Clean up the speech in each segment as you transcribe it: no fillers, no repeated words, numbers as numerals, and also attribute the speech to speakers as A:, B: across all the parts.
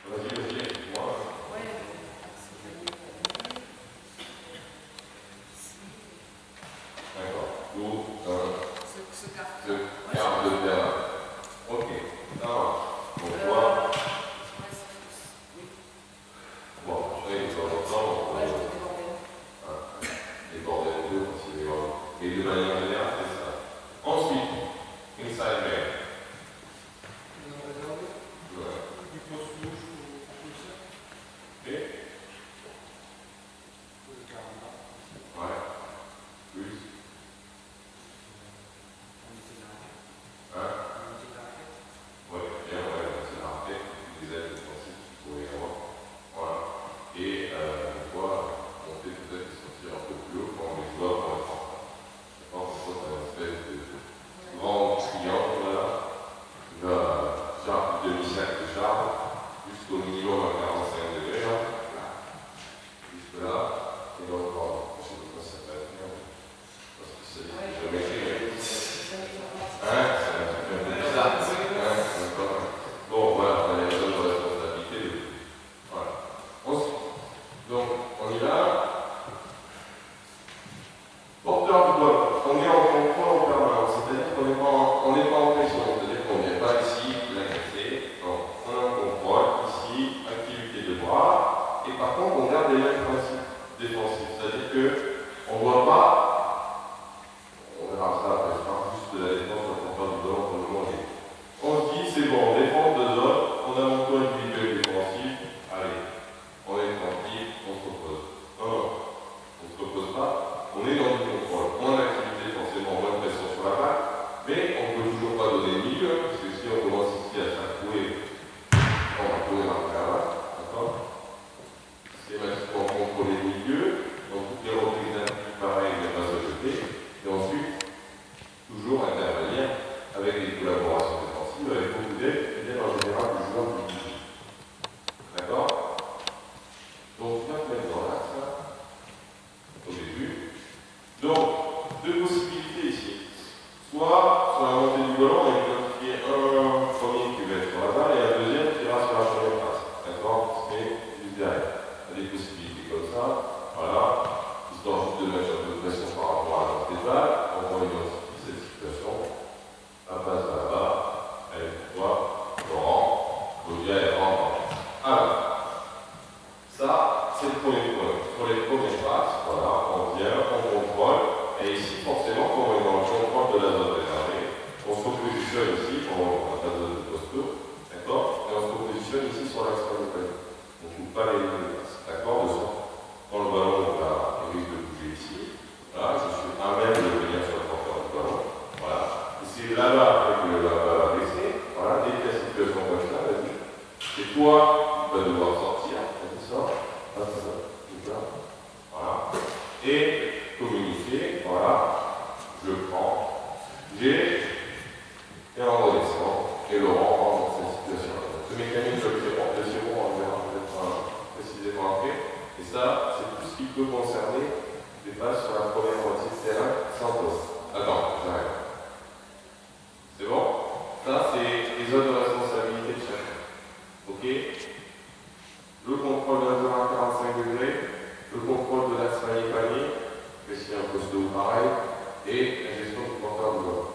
A: Vas-y, excuse-moi. D'accord. D'où ce quart de terrain. Ok. Ça marche. Donc, toi. Bon, oui, de temps en temps, on peut déborder en deux quand c'est vraiment. Et de manière générale, c'est ça. Ensuite, inside man. Et ouais. Plus. Hein? Ouais, bien, ouais, c'est la raquette, les ailes défensives qu'il faut y avoir. Voilà. Et une fois, monter peut-être et sortir un peu plus haut quand les joueurs vont être en retard. D'accord? Donc, ça, c'est une espèce de grand triangle là, qui va genre demi-cercle de charge jusqu'au minimum à 45 degrés là. Jusque là. Et donc, voilà. Je sais pas comment ça va être. Parce que c'est jamais fait. Hein? C'est un truc un peu bizarre. Hein? D'accord. Bon, voilà, on a les zones de responsabilité. Voilà. Ensuite, donc, on y va. Porteur du ballon. On est en contrôle en permanence, c'est-à-dire qu'on n'est pas en pression, c'est-à-dire qu'on n'est pas ici, la cassée. Non, on est en contrôle, ici, activité de bras. Et par contre, on garde les mêmes principes défensifs, c'est-à-dire qu'on ne voit pas. On verra ça après, je parle juste de la défense de porteur du ballon pour le moment. On se dit, c'est bon, défense de zone, fondamentaux individuels défensifs, allez, on est tranquille, on se repose. Non, non, on ne se repose pas, on est dans du contrôle. Moins d'activité, forcément, moins de pression sur la balle, mais on ne peut toujours pas donner le milieu, parce que si on commence ici à s'accouer, on va courir après la balle, d'accord? Systématiquement contrôler le milieu, donc toutes les reprises d'un coup, pareil, il ne va pas se jeter, et ensuite, toujours intervenir avec des collaborations défensives, avec beaucoup d'aide qui viennent en général du joueur du milieu. D'accord? Donc, tu vas te mettre dans l'axe, là, au début. Donc, deux possibilités ici. Soit, sur la montée du ballon, on va identifier un premier qui va être sur la balle et un deuxième qui ira sur la première passe. D'accord? Mais juste derrière. Il y a des possibilités comme ça. Voilà. Histoire juste de mettre un peu de pression par rapport à la montée de balle. On va identifier cette situation. La passe là-bas. Allez, toi, Laurent, Claudia et rentre. Alors, ça, c'est le premier point. Sur les premiers passes, voilà, on vient, on contrôle. Et ici, forcément, quand on est dans le contrôle de la zone réservée, on se repositionne ici, on a la zone de posto, d'accord? Et on se repositionne ici sur l'axe principal. On ne coupe pas les passes, d'accord? De sorte, quand le ballon il risque de bouger ici, voilà, je suis à même de venir sur le porteur du ballon, voilà. Et c'est là-bas avec la balle à baisser, voilà, dès qu'il y a cette situation comme ça, vas-y. C'est toi qui vas devoir sortir, comme ça, là, voilà. Et communiquer, voilà, je prends, j'ai, et on redescend, et Laurent rentre dans cette situation-là. Ce mécanisme de Chéron, on le verra peut-être précisément après, et ça, c'est tout ce qui peut concerner les passes sur la première moitié de terrain sans poste. Attends, j'arrête. C'est bon? Ça, c'est les zones de responsabilité de chacun. Ok? Le contrôle de la zone à 45 degrés, le contrôle de l'axe panier-panier, mais s'il y a un poste ou pareil, et la gestion du porteur de ballon.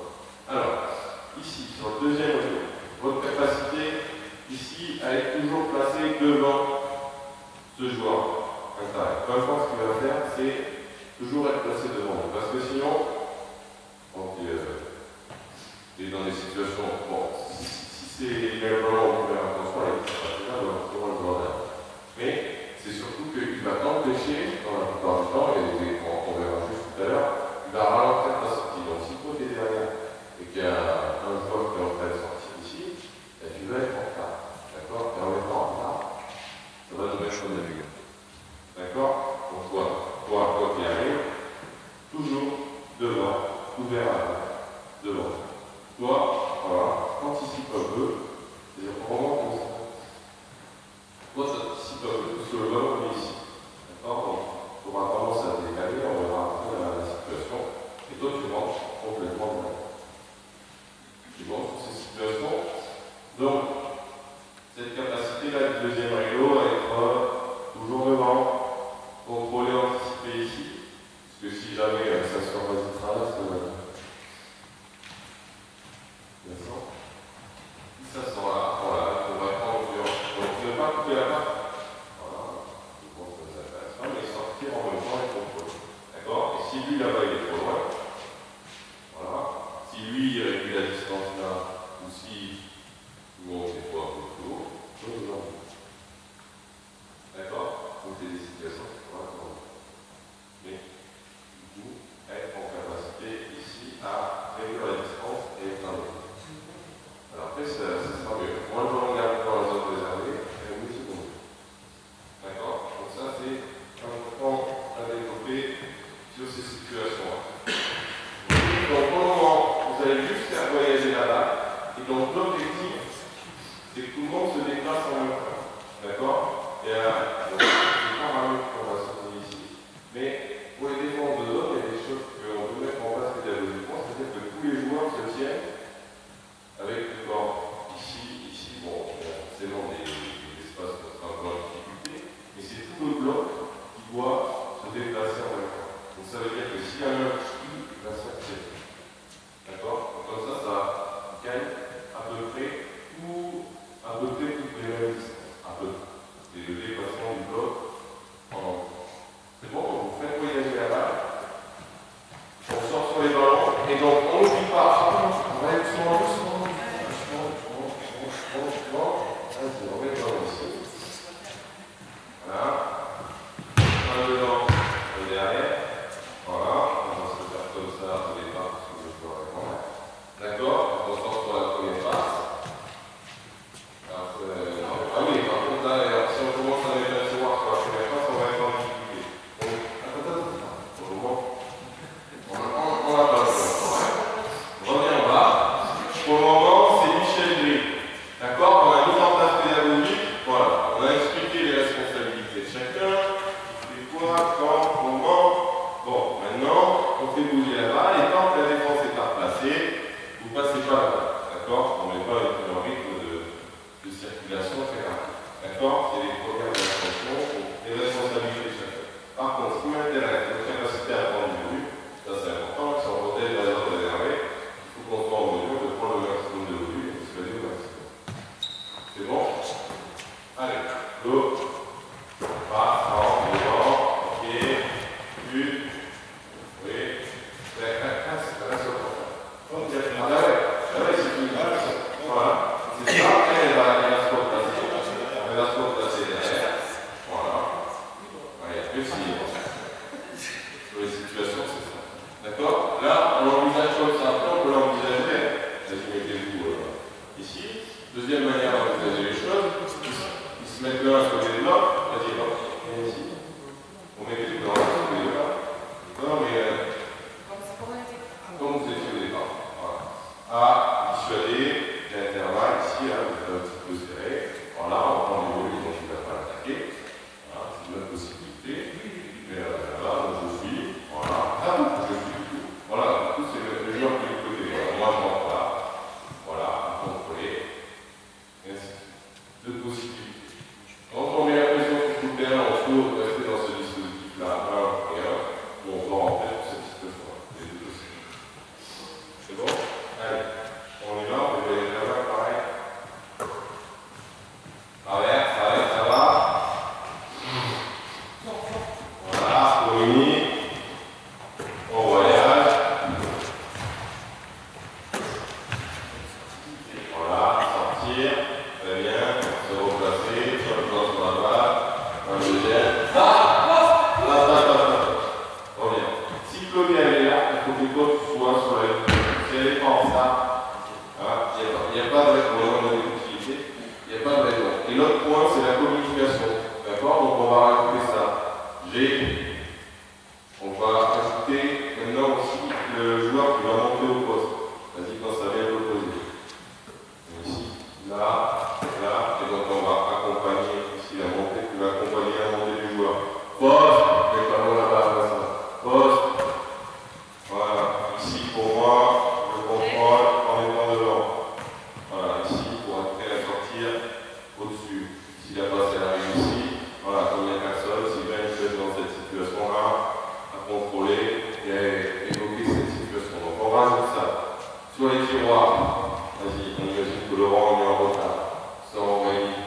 A: Alors, ici, sur le deuxième audio, votre capacité ici à être toujours placé devant ce joueur intérieur. Peu importe ce qu'il va faire, c'est toujours être placé devant vous. Parce que sinon, quand il est dans des situations, bon, si c'est le ballon, on peut faire attention à la mais c'est surtout qu'il va t'empêcher, dans la plupart du temps, et on verra juste tout à l'heure, il va ralentir ta sortie. Donc si toi tu es derrière et qu'il y a un joueur qui est en train de sortir ici, ben, tu vas être en retard. D'accord? Et en étant en retard, ça va nous mettre au début. D'accord? Donc toi qui arrives, toujours devant, ouvert à l'avant, devant. Toi, voilà, anticipe un peu, c'est-à-dire vraiment comme ça. Toi, ça anticipe un peu, parce que le ballon est ici. D'accord? Donc, il faudra tendance à décaler, on verra après la situation. Et toi, tu rentres complètement dedans. Tu rentres sur ces situations. Donc, cette capacité-là du deuxième Donc l'objectif, c'est que tout le monde se déplace en même temps. D'accord? Et donc, c'est pas vraiment qu'on va sortir ici. Mais pour les défenses de zone, il y a des choses qu'on peut mettre en place pédagogiquement, c'est-à-dire que tous les joueurs se tiennent avec le corps. Ici, bon, il y a forcément des espaces qui sont un peu en difficulté, mais c'est tout le bloc qui doit se déplacer en même temps. Donc ça veut dire que s'il y a un qui va sortir. D'accord? Comme ça gagne à peu près toutes les mêmes distances. À peu près. C'est le déplacement du bloc en. C'est bon, on vous fait voyager la balle. On sort sur les ballons, et donc on n'oublie pas. On va être doucement. Vas-y, on met le ballon ici. Voilà. Un devant, un derrière. Voilà. On va se faire comme ça au départ, parce que je peux vraiment. D'accord? On sort sur la première passe. Ah oui, par contre, là, si on commence à mettre un tiroir sur la première passe, on va être en difficulté. Donc, attends. Pour le moment, on n'a pas le temps. On revient en bas. Pour le moment, c'est Michel Gris. D'accord? On a mis en place pédagogique. Voilà. On a expliqué les responsabilités de chacun. Qui fait quoi, quand, comment. Bon, maintenant, on fait bouger la balle. Et tant que la défense est à replacer, vous ne passez pas la balle. D'accord? On ne met pas un rythme de circulation très rapide. D'accord? C'est les premières intentions, les responsabilités de chacun. Par contre, ce qui m'intéresse, c'est notre capacité à prendre du volume. Ça, c'est important. Si on protège la zone réservée, il faut qu'on soit en mesure de prendre le maximum de volume et de se faire au maximum. C'est bon? Allez, go. Passe, devant, ok. Une. Oui. Reste sur le temps. Ok, c'est une. Voilà. C'est ça, après, elle va se replacer. Elle va se replacer derrière. Voilà. Il n'y a que si. Sur les situations, c'est ça. D'accord? Là, on l'envisage comme ça. Après, on peut l'envisager. Vas-y, mettez-vous ici. Deuxième manière d'envisager les choses, ils se mettent l'un à côté de l'autre. Vas-y, viens ici. On met les deux dans à côté de l'autre. Non, mais comme vous étiez au départ. Voilà. À dissuader l'intervalle ici, là, vous êtes un petit peu serré. Voilà, on prend du volume, donc il ne va pas l'attaquer. Voilà, c'est une autre possibilité. Mais là, je suis. Voilà. Je suis du tout. Voilà, du coup, c'est le joueur qui est du côté. Voilà, moi, je rentre là. Voilà, vous contrôlez. Et ainsi de suite. Deux possibilités. Quand on met la pression sur tout le terrain, on se trouve rester dans ce dispositif-là, 1 et 1, où on doit rentrer pour cette situation-là. Les deux possibilités. C'est bon? Allez, on est là, on va aller là-bas, pareil. Traverse, ça va. Voilà, communique. On voyage. Voilà, sortir. Très bien, se replacer, sur le plan sur la balle. Un deuxième. Reviens. Si Claudia est là, il faut que les autres soient sur la ligne. Si elle n'est pas en retard, il n'y a pas de raison d'utilité. Il n'y a pas de raison. Et l'autre point, c'est la communication. D'accord? Donc on va rajouter ça. On va ajouter maintenant aussi le joueur qui va monter au poste. Vas-y, quand ça vient de l'opposé. Ici, là, et donc on va accompagner ici la montée, qui va accompagner la montée du joueur. Poste, mais pas loin là-bas, comme ça. Poste. Voilà, ici pour moi, je contrôle en étant devant. Voilà, ici pour après la sortir au-dessus. Si la passe elle arrive ici, voilà, comme il n'y a personne, c'est bien une chose dans cette situation-là, à contrôler et à évoquer cette situation. Donc on rajoute ça. Sur les tiroirs, vas-y, on imagine que Laurent est en retard. Ça on réunit.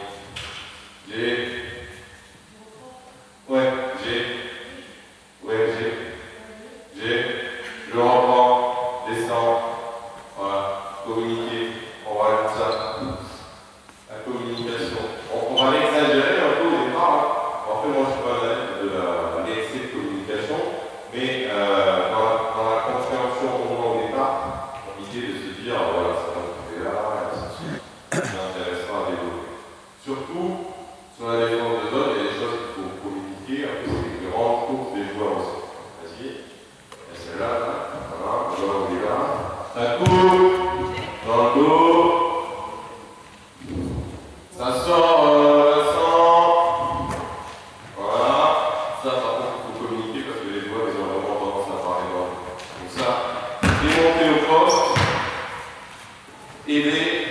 A: Je reprends, descends, voilà, communiquer, on rajoute ça. La communication. On va l'exagérer un peu au départ. En fait, moi je suis pas un adepte de l'excès de communication, mais dans la compréhension qu'on a au départ, l'idée de se dire, voilà, ça va trouver là, ça m'intéressera à développer. Surtout, sur la défense de zone, il y a des choses qu'il faut communiquer, après c'est des grandes courses des joueurs aussi. Vas-y, et celle-là, voilà, on est là. Ça court, dans le dos. poste, aider,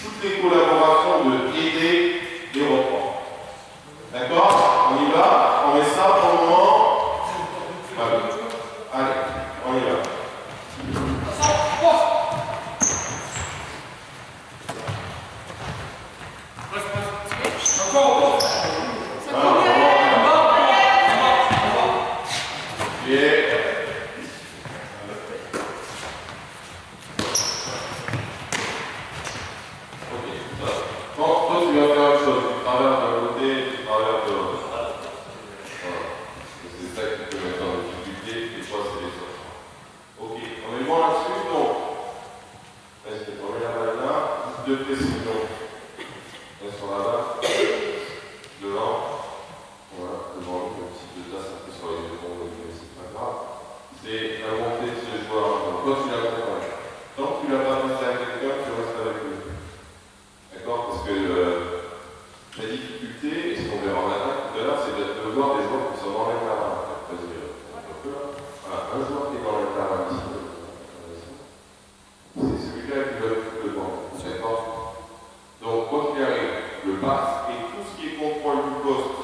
A: toutes les collaborations de aider et reprendre. D'accord? On y va? On met ça pour le moment? Allez, on y va. De précision. Elles sont là-bas, devant, voilà, devant le petit de tasse un peu sur les épaules, mais c'est pas grave. C'est la montée de ce joueur. Donc, toi, tu l'accompagnes. Tant que tu l'as pas passé à quelqu'un, tu restes avec lui. D'accord? Parce que la difficulté, et ce qu'on verra en attaque tout à l'heure, c'est de voir des joueurs qui sont dans l'intervalle. Voilà, un joueur qui est dans l'intervalle ici, c'est celui-là qui va être devant. D'accord? Donc, quoi qu'il arrive, le passe et tout ce qui est contrôle du poste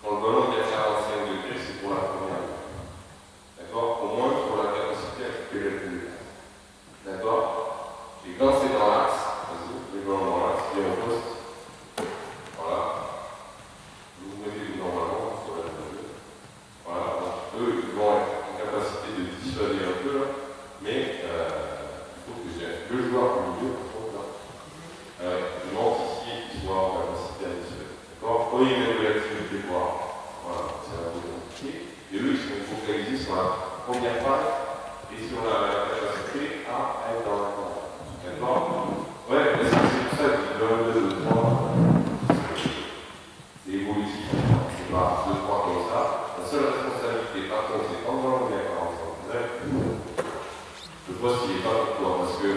A: dans le ballon qui est à 45 degrés, c'est pour la première ligne. D'accord? Au moins pour la capacité à récupérer le plus. D'accord? Et quand c'est dans l'axe, vas-y, les ballons dans l'axe, et au poste, voilà. Vous mettez normalement sur la ligne. Voilà, donc eux, ils vont être en capacité de dissuader un peu, là, mais il faut que j'ai le joueur au milieu, par contre, là. Je monte ici, qui soit en capacité à dissuader. D'accord? Eux, ils mettent de l'activité voir. Voilà, c'est un peu compliqué. Et eux, ils sont focalisés sur la première phase et sur la capacité à être dans la phase. D'accord? Ouais, mais c'est pour ça que le 1, 2, 3, c'est évolutif. C'est pas 2, 3 comme ça. La seule responsabilité, par contre, c'est quand on est à 45 degrés, le poste, il n'est pas pour toi. Parce que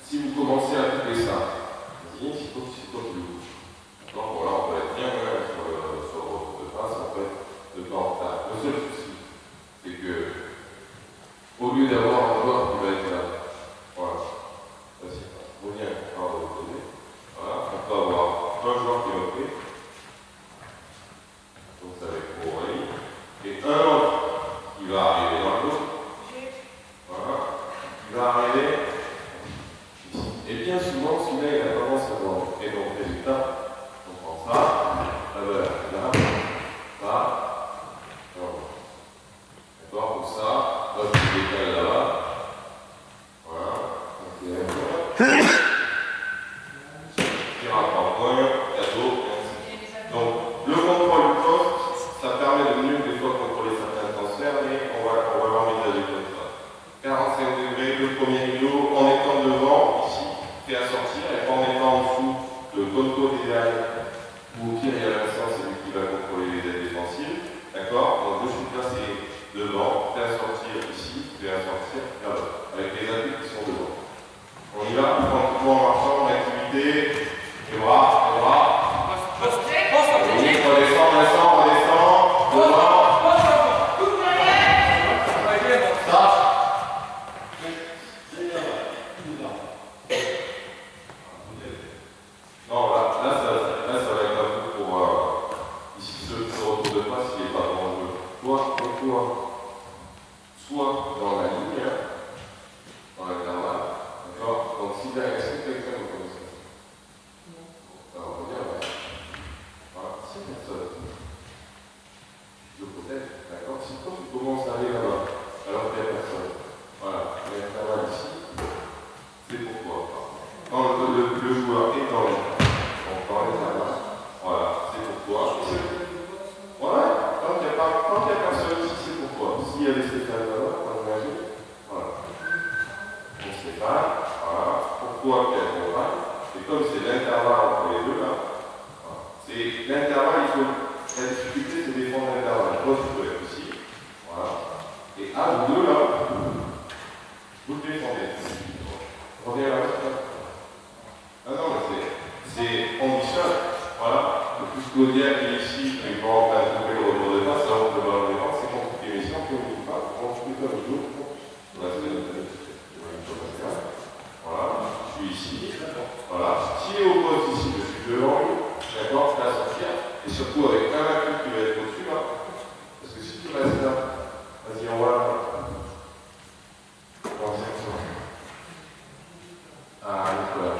A: si vous commencez à couper ça, vas-y, c'est toi qui le bouge. D'accord? Bon, là, on peut être bien sur le retour de passe, en fait, de temps en retard. Le seul souci, c'est que, au lieu d'avoir un joueur qui va être là, voilà, ça c'est pas. Reviens par le côté. Voilà, on peut avoir un joueur qui va faire. Donc ça va être pour Aurélie. Et un autre qui va arriver dans le dos. Voilà, qui va arriver ici. Et bien souvent, celui-là, il a tendance à voir. Et donc, résultat, on prend ça, la valeur là, ça, d'accord, pour ça, hop, je décale là-bas. Voilà, ok, tira par point, cadeau, et ainsi de suite. Donc, le contrôle du poste, ça permet de mieux des fois contrôler certains transferts, mais on va l'envisager comme ça. 45 degrés, le premier niveau, en étant devant, ici, fait à sortir, et en étant en dessous, le contour idéal, ou au pire, il y a l'instant, c'est lui qui va contrôler les aides défensives. D'accord? Donc, je suis placé devant, fait à sortir ici, fait à sortir là-bas, avec les appuis qui sont devant. On y va, en marchant, en activité, les bras, les bras. Oui, redescend, devant. Non, là, ça va être un peu pour ici ce retour de passe, il n'est pas grand jeu. Soit dans la ligne, dans l'intervalle, d'accord? Donc si là, est-ce que quelqu'un vous connaît ça? Alors, on va dire, voilà, si personne, je protège, d'accord? Si toi tu commences à aller là-bas, alors qu'il n'y a personne, voilà, l'intervalle ici, c'est pour toi. Quand le joueur est dans l'intervalle, voilà, c'est pour toi. Ouais, quand il n'y a personne ici, c'est pour toi. S'il y avait Stéphane là-bas, on imagine, voilà. Donc Stéphane, voilà, pourquoi qu'elle accompagne? Et comme c'est l'intervalle entre les deux, là, voilà. C'est l'intervalle, la difficulté, c'est de défendre l'intervalle. Toi, tu peux être ici, voilà. Et à vous deux, là, vous le défendez. Reviens là, ah non, mais c'est ambitieux. Voilà. Le plus Claudia qui est ici, qui est pas en train de trouver le retour de passe, alors que le ballon de défense, c'est compliqué. Mais si on ne peut pas, on ne peut pas le jour, on va se donner. surtout avec un appui qui va être au-dessus là. Parce que si tu restes là, vas-y, on va. Ah, voilà.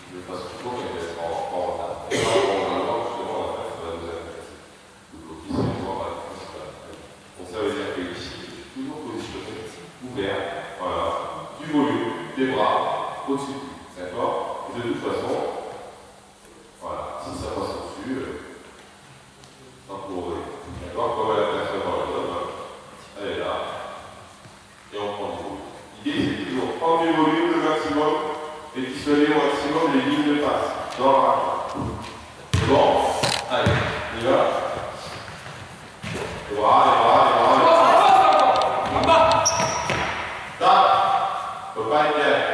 A: Je vais pas ce qu'il faut, mais je vais être en retard. Et là, on va voir justement, en fait, ça va nous intéresser. Donc, ici, on voit pas le principal. Donc, ça veut dire que ici, je suis toujours positionné, ouvert, voilà, du volume, des bras, au-dessus. D'accord? Et de toute façon, voilà, si ça passe au-dessus, pas pour ouvrir. D'accord? Comme elle a personne dans le domaine, elle est là. Et on prend du volume. L'idée, c'est toujours prendre du volume le maximum et dissuader au maximum les lignes de passe dans la racole. C'est bon? Allez, on y va. Les bras, les bras, les bras. En bas. Ça, faut pas être derrière.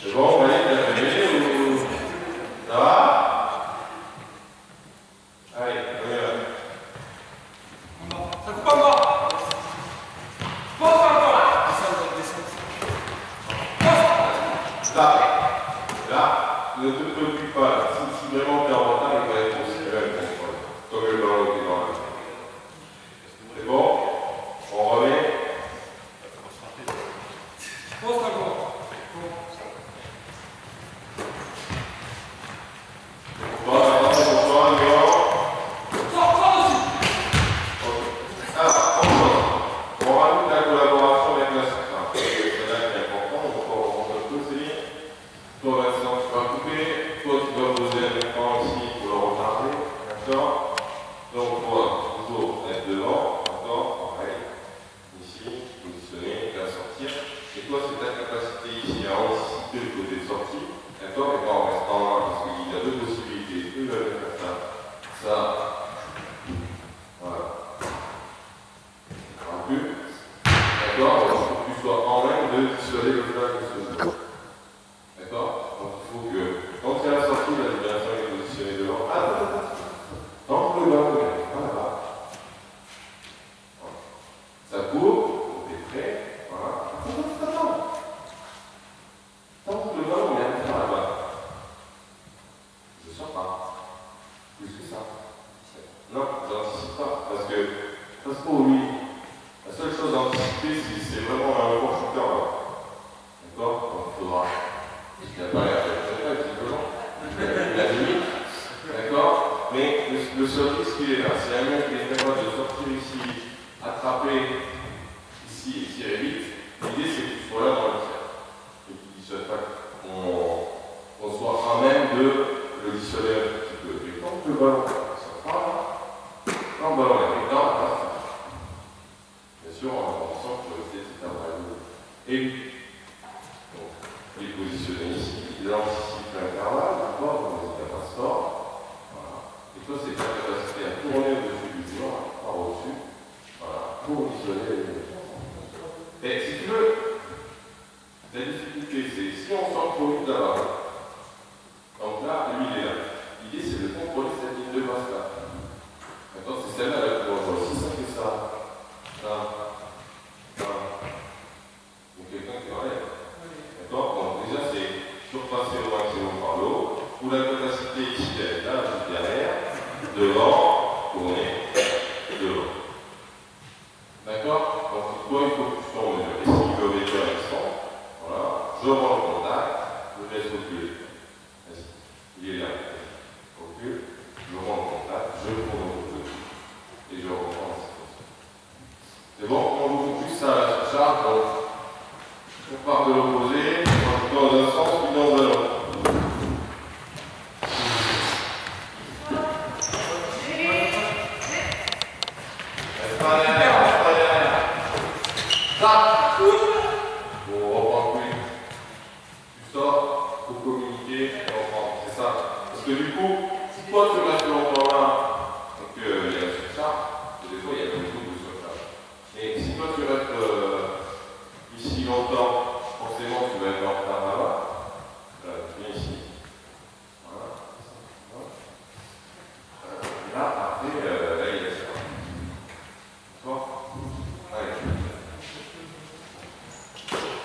A: C'est bon, vous allez ou... Ça va? Allez, on y va.
B: Ça coupe en bas. Pose encore.
A: Là, ne te préoccupe pas. Si vraiment tu es en retard, il va être considéré le contrôle. Comme le ballon qui est dans la main. C'est bon? On remet.
B: Pose encore.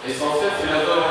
A: L'essentiel, c'est la zone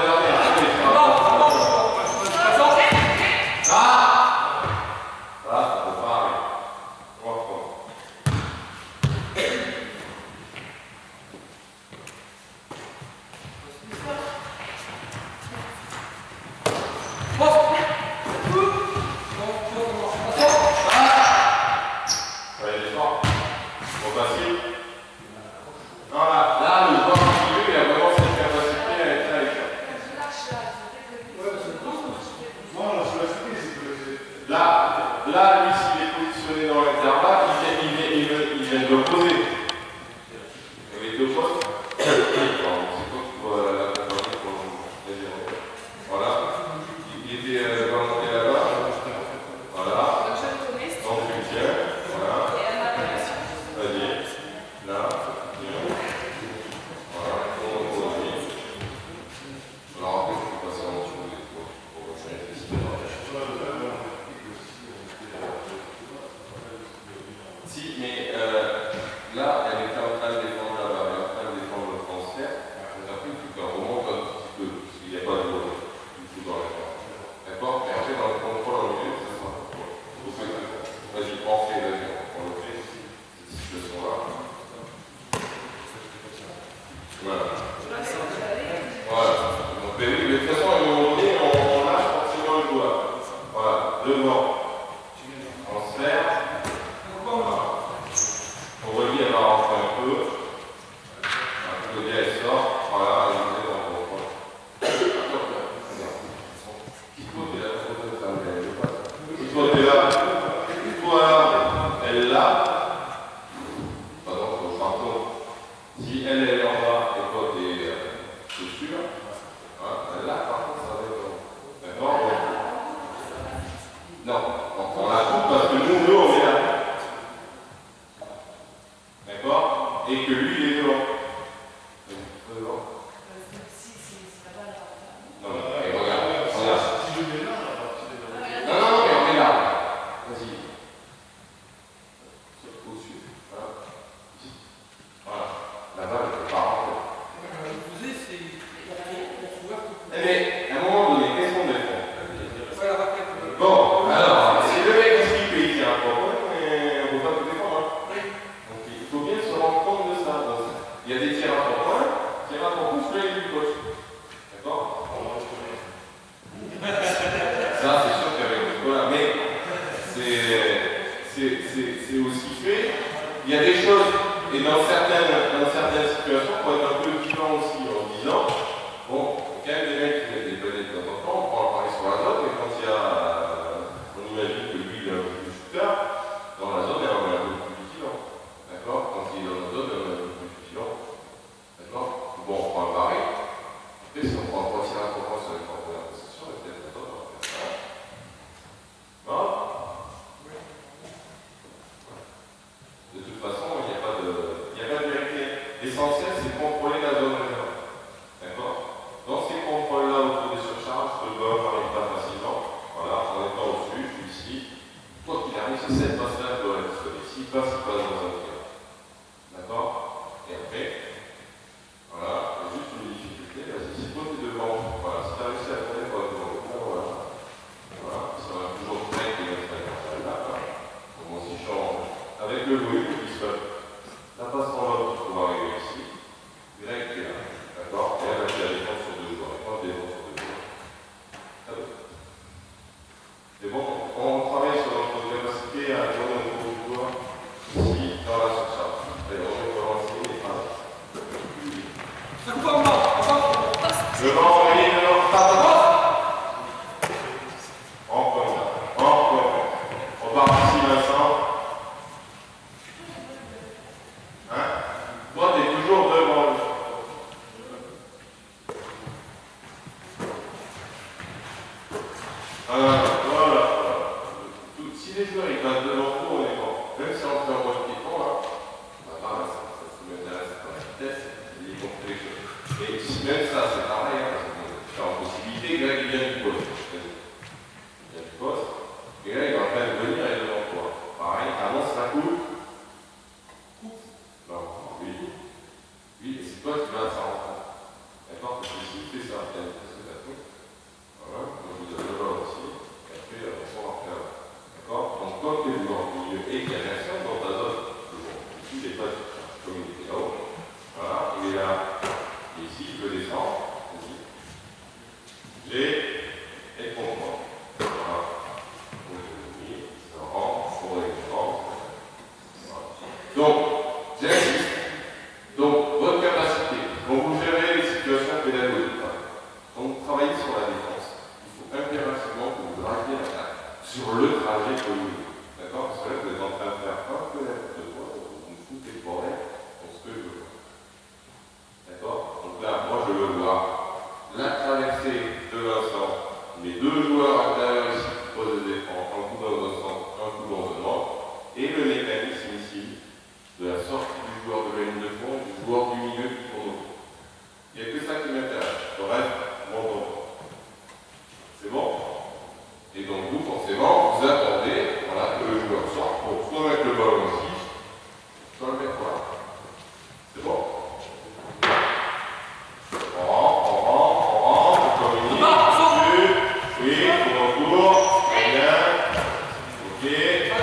A: c'est aussi fait. Il y a des choses, et dans certaines situations, pour être un peu violent aussi en disant, bon, quand même des mecs qui mettent des planètes de temps en temps, on prend le pari sur la zone, et quand il y a, on imagine que lui il est un peu plus shooter, dans la zone, on est un peu plus vigilant. D'accord? Quand il est dans la zone, on est un peu plus vigilant. D'accord? Bon, on prend le pari. Après, si on prend un tir à trois sur les premières possessions, et peut-être la zone, on va faire ça. Non? De toute façon, il n'y a pas de vérité. L'essentiel, c'est de contrôler la zone réserve. D'accord? Dans ces contrôles-là autour des surcharges, le bug n'arrive pas facilement. Voilà, en étant au-dessus, je suis ici. Quoi qu'il arrive, c'est cette passe-là qui doit être disponible. S'il passe, il passe dans un tir. D'accord? Et après, voilà, il y a juste une difficulté. Vas-y, si toi tu es devant, voilà, si tu as réussi à tourner pour être devant le coup, voilà. Voilà, ça va toujours près qu'il y ait une expérience là. Donc on s'y change avec le bruit qui se fait. La passe en l'autre pour pouvoir arriver ici. Greg qui est là. D'accord? Et elle a la défense sur deux joueurs. Et pas de défense sur deux joueurs. C'est bon? On travaille sur notre capacité à tourner au niveau du joueur ici, dans la surcharge. Et on va commencer les phases.
B: C'est quoi, moi?
A: Devant, oui, devant, pas. Encore. On part ici, Vincent. Hein? Toi, t'es toujours devant. Voilà. Si les joueurs ils passent devant nous, on est bon. Même si on fait un mode piquant, là, ça m'intéresse pas la vitesse, c'est des comptes les choses. Et même ça, c'est pareil, hein, parce que tu as en possibilité, Greg il vient du poste. Il vient du poste, et là il est en train de venir et devant toi. Pareil, avance la coupe. Non, oui, et c'est toi qui vas s'en rendre. D'accord? Parce que si tu fais ça, qu'est-ce que tu as fait? Voilà, donc vous avez le ballon aussi, et après on va faire. D'accord? Donc quand tu es devant le milieu et qu'il y a l'action dans ta zone, ici il n'est pas comme il était là-haut. Voilà, il est là. Et ici il peut descendre. J'ai et comprendre. Voilà. Ça rentre, pour les comprendre. Donc, j'insiste. Donc, votre capacité, quand vous gérez les situations pédagogiques, quand vous travaillez sur la défense, il faut impérativement que vous draguiez la carte sur le trajet que vous voulez. D'accord? Parce que là, vous êtes en train de faire un peu n'importe quoi, vous me foutez le bordel pour ce que je veux. D'accord? Donc là, moi, je veux voir la traversée de Vincent, mes deux joueurs intérieurs ici qui posent des défenses, un coup dans un sens, un coup dans un autre, et le mécanisme ici de la sortie du joueur de la ligne de fond, du joueur du milieu qui tourne autour. Il n'y a que ça qui m'intéresse. Le reste, mon bon. C'est bon? Et donc vous, forcément, vous attendez voilà, que le joueur sorte pour soit mettre le ballon ici, soit le mettre là. C'est bon? On rentre, on communique. Oui, on retour. Très bien. Ok. Bien.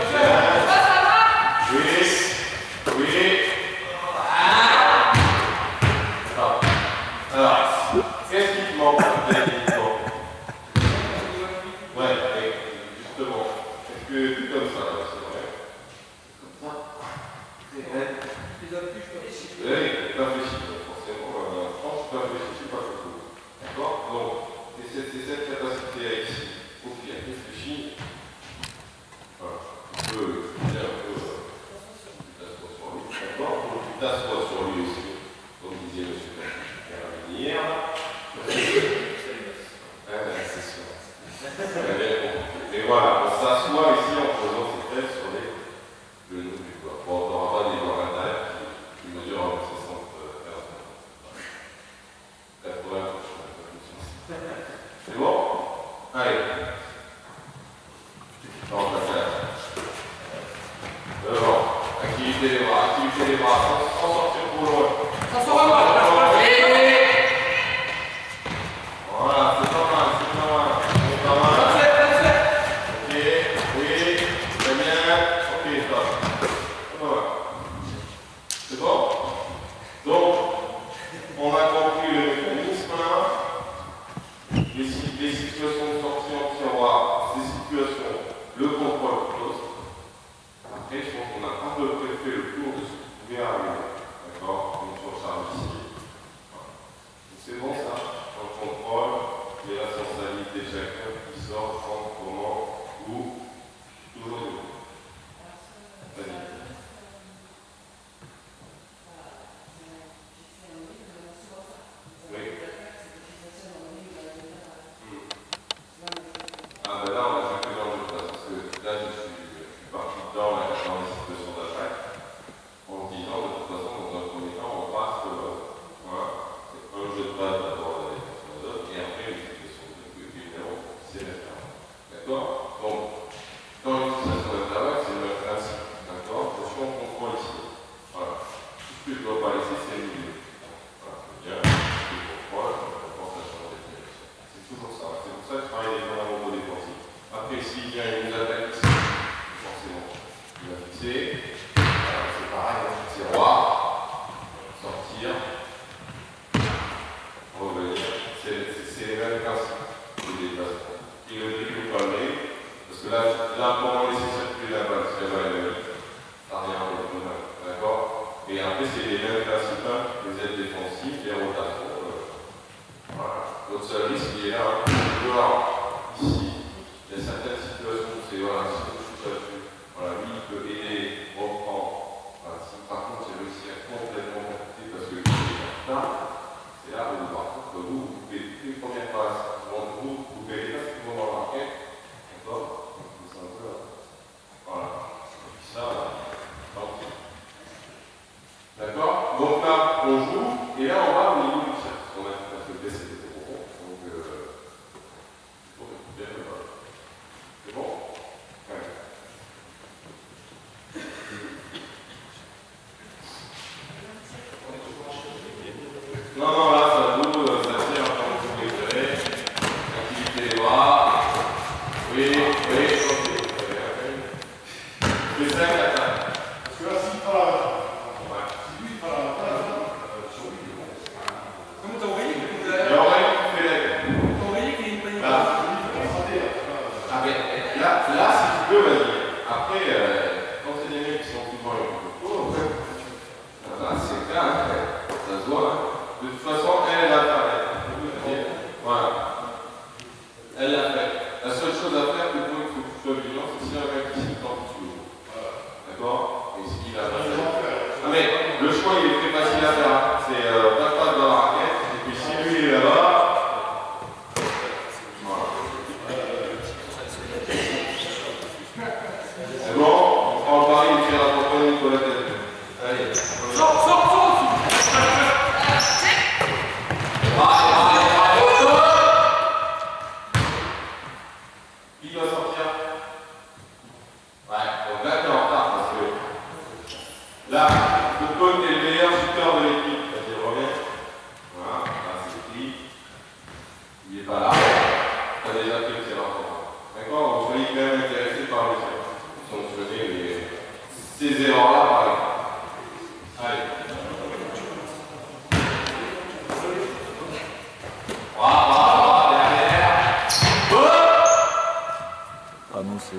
A: Oui. Alors, qu'est-ce qui te manque? Ouais, justement. Est-ce que tout comme ça, là, c'est vrai? Comme ça? C'est vrai? Oui, pas réfléchi, forcément. Je pense que pas réfléchi, c'est pas beaucoup. D'accord? Donc, c'est cette capacité-là ici. Il faut qu'il réfléchisse. Voilà. Tu peux bien un peu. T'assois sur lui. D'accord? Tu t'assois sur lui aussi. Comme disait M. Carabinière. C'est sûr. Et voilà, on s'assoit ici en posant ses têtes sur les genoux du corps. Bon, on n'aura pas des joueurs intérieurs qui mesurent 60 80. C'est bon? Allez. On va faire. Devant. Activité des bras, sans sortir trop loin.
B: Ça sera moi.
A: Voilà, c'est pas mal. C'est pas mal. Ok, oui, très bien. Ok, stop. Voilà. C'est bon? Donc, on a compris le mécanisme là. Les situations de sortie en tiroir, ces situations, le contrôle poste. Après, je pense qu'on a à peu près fait le tour de ce que vous pouvez arriver. D'accord? Donc sur charge ici. Voilà. C'est bon ça? On contrôle les responsabilités de chacun qui sort, quand, comment, où, toujours debout. Vas-y. Oui. Ah ben là, on a fait que dans le place, parce que là, je suis parti dans la situation d'attaque, en me disant, de toute façon, dans un premier temps, on passe voilà, c'est un jeu de base d'abord la défense de l'autre, et après, une situation évidemment, c'est référent. D'accord? Donc, dans une situation d'intervalle, c'est le même principe. D'accord? Je suis en contrôle ici. Voilà. Tout ce que je ne dois pas laisser, c'est le milieu. Voilà, bien. Je contrôle, je pense à changer de direction. C'est toujours ça. C'est pour ça que je travaille les fondamentaux défensifs. Après, s'il vient une attaque ici, forcément, il va fixer. Voilà, c'est pareil, hein. Tiroir, sortir, revenir. C'est les mêmes principes de déplacement. Et le but de palmer, parce que là pour moi, laisser circuler la balle, si la balle est venue, ça n'a rien de plus mal. D'accord? Et après, c'est les mêmes principes, les aides défensives, les rotations. Voilà. Notre seul risque, il est là. Dehors, ici, il y a certaines situations où c'est voilà, si on touche là-dessus, voilà, lui, il peut aider, reprendre. Voilà, si par contre, il réussit à complètement compter parce que il est en retard, c'est là où, par contre, vous coupez toutes les premières passes. Vous coupez les passes qui vont dans la raquette. D'accord? C'est un peu là. Voilà. Et puis ça, tranquille. D'accord? Donc là, on joue, et là, on va au niveau du cercle. On a tout à fait baissé les euros. Donc, il faut récupérer le ballon. C'est bon? Ouais. Non, non, là, ça boue, ça tire comme vous préférez. Activité des bras. Oui, oui, ok. Très bien. Les 5 attaques.
C: Parce que là, s'il prend la
A: Ouais.
C: si lui prend la sur lui, il est bon.
B: Comment t'as envoyé?
A: Il y aurait une qui fait l'aide.
B: T'as envoyé qu'il y a une panique.
A: Là. Ah, mais là, si tu peux, vas-y. Après, quand c'est des mecs qui sont souvent un peu courts, là, c'est clair, ça se voit. Hein. De toute façon, elle l'a fait. Voilà. Elle l'a fait. La seule chose à faire, c'est qu'il faut que tu sois vigilant, c'est si un mec qui s'y tente, tu le joues. D'accord? Et s'il a pas fait. Ah, mais le choix, il est très facile à faire. C'est pas dans la raquette, et puis si lui il est là-bas. C'est bon, on prend le pari, il tire à ton point de la tête. Allez.
B: Sors, sors, sors!
A: Qui doit sortir? Ouais, donc là, t'es en retard parce que là, le coach est le meilleur shooter de l'équipe. Vas-y, reviens. Voilà, là, c'est écrit. Il n'est pas là. T'as déjà fait le tir à ton. D'accord? Donc, soyez quand même intéressé par le tir. Sanctionner ces erreurs-là, par exemple. Allez. Voilà, derrière.
D: Annoncé.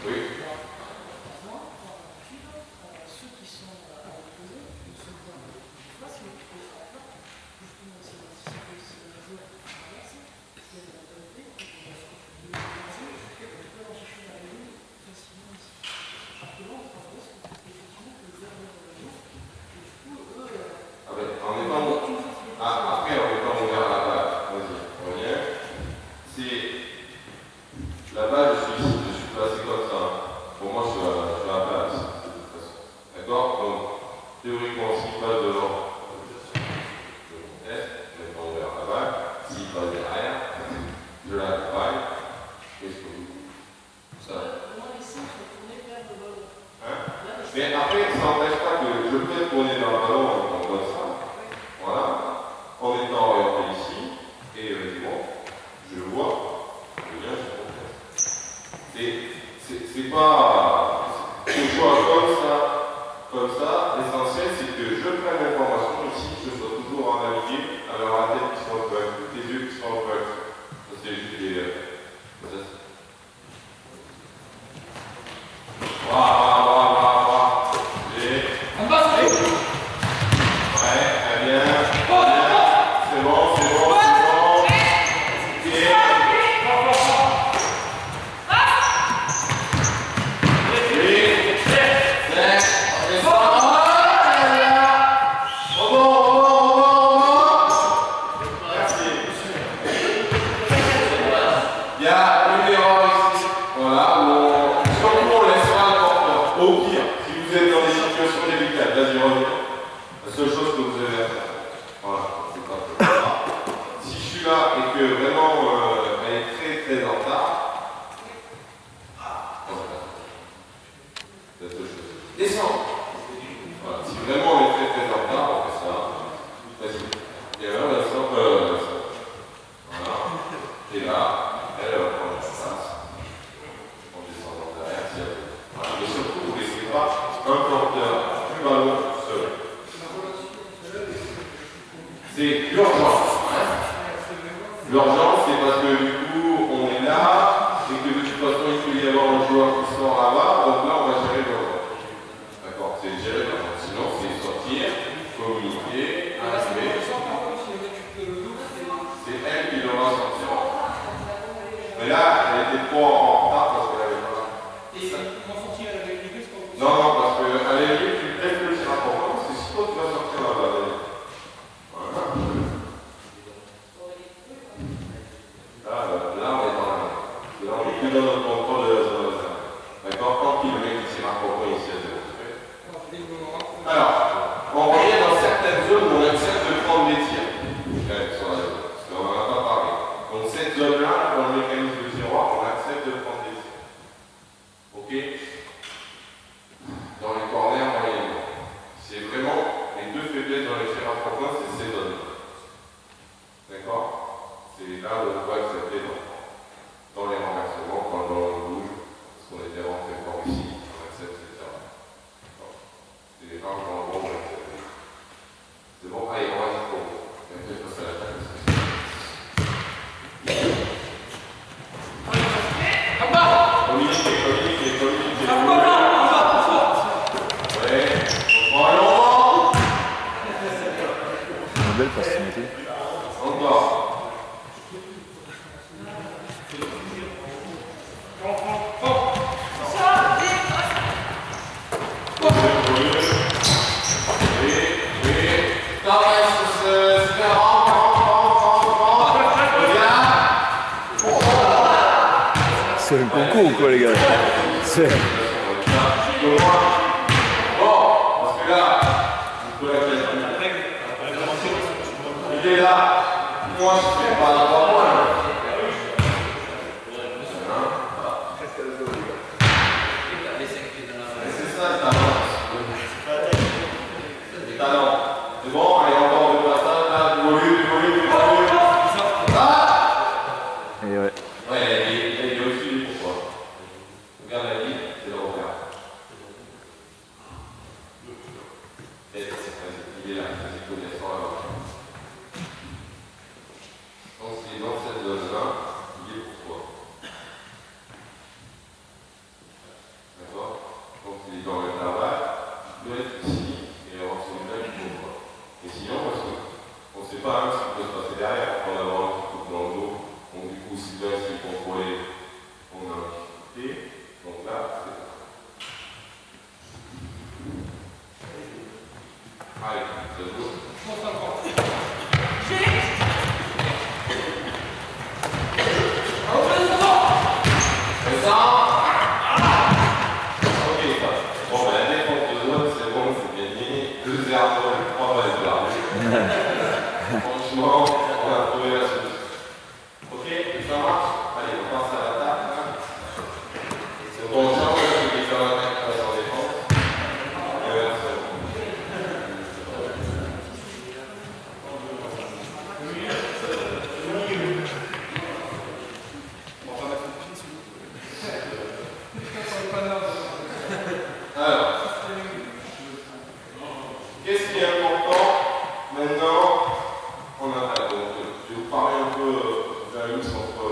A: Oui. L'urgence, c'est parce que du coup, on est là, et que de toute façon, il peut y avoir un joueur qui sort là-bas, donc là, on va gérer l'urgence. D'accord? C'est gérer l'urgence. Sinon, c'est sortir, communiquer, arriver. C'est elle qui l'aura sorti. Mais là, elle était trop en retard parce qu'elle avait pas.
B: Et comment sortir avec les deux, c'est pas possible.
A: Non, non, parce que à la limite, tu laisses le tir à propos, c'est si toi tu vas sortir là-bas. Voilà. Là, on est dans la main. Là, on est plus dans notre contrôle de la zone. D'accord? Tant qu'il le mec qui tire à propos ici à 0. Alors, on revient dans certaines zones où on accepte de prendre des tirs. Sur la zone. Parce qu'on n'en a pas parlé. Donc, cette zone-là, dans le mécanisme de tiroir, on accepte de prendre des tirs. Ok? Dans les corners, moyennement. C'est vraiment les deux faiblesses dans les tirs à trois points, c'est ces zones. D'accord? C'est là où on peut accepter dans les renversements, quand le ballon bouge, parce qu'on était rentré fort ici, on accepte ces tirs-là. C'est les rares endroits où on accepte. C'est bon, allez, on va y aller. Et après, je passe à l'attaque.
D: Une belle facilité.
A: Encore.
D: C'est un concours ou quoi les gars? C'est...
A: Parce que là, il est là. Moi, je ne fais pas d'avoir moi. C'est ça le talent. Le talent. C'est bon, allez, encore deux passages, là, du volume. Ah!
D: Et ouais.
A: Ouais, il est au-dessus du pourquoi. Regarde la ligne, c'est le regard. Il est là, c'est connaissant là-bas. Donc s'il est dans cette zone-là, il est pour toi. D'accord? Donc s'il est dans le travail, il peut être ici et avoir celui-là qui pour toi. Et sinon, parce qu'on ne sait pas ce qui peut se passer derrière. On va avoir un petit coup dans le dos. Donc du coup, si là, c'est contrôlé, on a un difficulté. Donc là, c'est ça. Allez, c'est le dos. C'est ça. Ok, bon, ben la défense de zone, c'est bon, c'est gagné. 2-0, 3 balles perdues. Franchement, on a trouvé la solution. Ok, ça marche? Allez, on passe à l'attaque. C'est bon, genre, celui qui fait l'attaque passe en défense. Et là, c'est bon. Alors, qu'est-ce qui est important maintenant en attaque? Donc, je vais vous parler un peu de la mix entre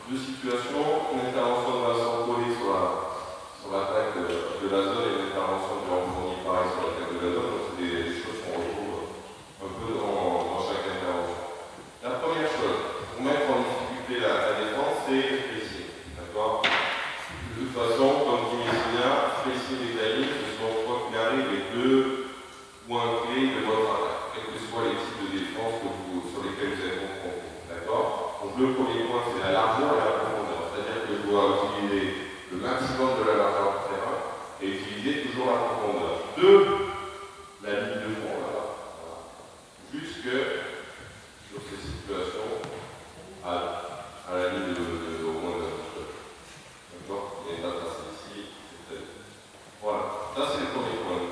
A: deux situations, une intervention de Vincent Collet sur l'attaque de la zone et une intervention de Jean Fournier pareil sur l'attaque de la zone. Donc, c'est des choses qu'on retrouve un peu dans chaque intervention. La première chose, pour mettre en difficulté la défense, c'est le spacing. D'accord? De toute façon, comme dit Messina, spacing et timing, ce sont quoi qu'il arrive les deux points clés de votre attaque, quels que soient les types de défense sur lesquels vous êtes confrontés. D'accord? Donc le premier point, c'est la largeur et la profondeur. C'est-à-dire que je dois utiliser le maximum de la largeur du terrain et utiliser toujours la profondeur. De la ligne de fond, là. Voilà. Jusque sur ces situations à la ligne au moins de d'accord? Et là, c'est ici, c'est voilà. Ça, c'est le premier point.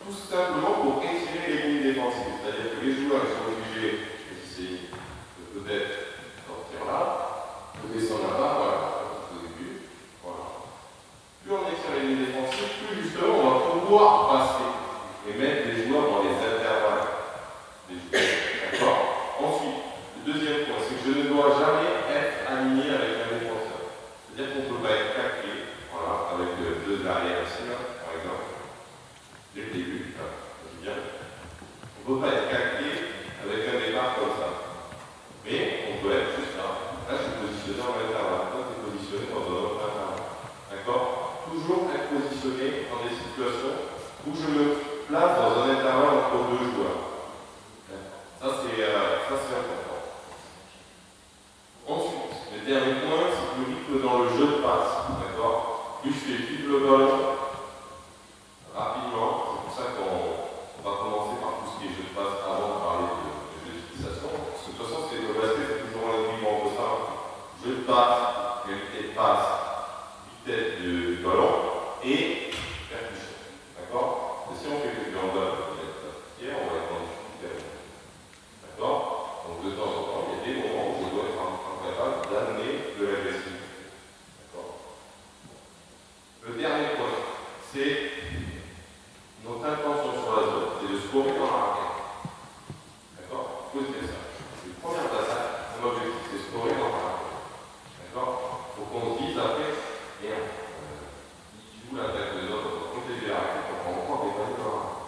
A: Tout simplement pour étirer les lignes défensives. C'est-à-dire que les joueurs sont obligés de peut-être sortir là, de descendre là-bas, voilà, au début. Voilà. Plus on étire je ne dois jamais être aligné avec un défenseur. C'est-à-dire qu'on ne peut pas être calqué, voilà, avec deux arrières ici, là, par exemple, dès le début, hein, c'est bien. On ne peut pas être calqué avec un départ comme ça. Mais on peut être juste là. Là, je suis positionné en intervalle. Toi, tu es positionné dans un autre intervalle. D'accord? Toujours être positionné dans des situations où je me place dans un intervalle entre deux joueurs. Ça, c'est important. Ensuite, le dernier point, c'est le rythme dans le jeu de passe. D'accord? Plus je fais vite le ballon rapidement. C'est pour ça qu'on va commencer par tout ce qui est jeu de passe avant de parler de jeu de fixation. Parce que de toute façon, c'est le basket, c'est toujours un équilibre entre ça. Jeu de passe, qualité de passe, vitesse du ballon et percussion. D'accord? Et si on fait que en bas, on va être en difficulté. D'accord? Donc de temps en temps, il y a des moments où je dois être capable d'amener de l'agressivité. D'accord? Le dernier point, c'est notre intention sur la zone, c'est de scorer dans la raquette. D'accord? Il faut se dire ça. C'est le premier passage, mon objectif, c'est de scorer dans la raquette. D'accord? Il faut qu'on se dise après, merde, il joue l'attaque des autres, on va protéger la raquette, on va encore dépanner dans la raquette.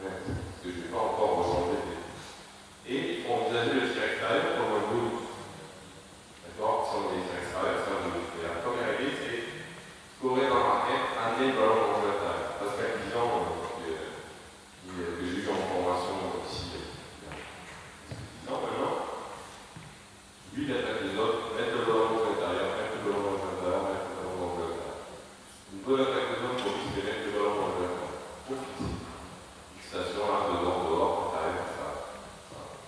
A: Parce que je ne vais pas encore rechanger. Et il faut envisager le tir extérieur comme un bonus. D'accord? Si on est tir extérieur, c'est un bonus. Et la première idée, c'est scorer dans la raquette, amener le ballon dans le jeu intérieur. Parce qu'un client que j'ai eu en formation ici, maintenant, lui, il attaque les autres, mettre le ballon dans le jeu intérieur, mettre le ballon dans le jeu intérieur, mettre le ballon dans le jeu intérieur. Une bonne attaque des autres pour lui, c'est mettre le ballon dans le jeu intérieur. Pour fixer. Fixation là, dehors, intérieur, ça.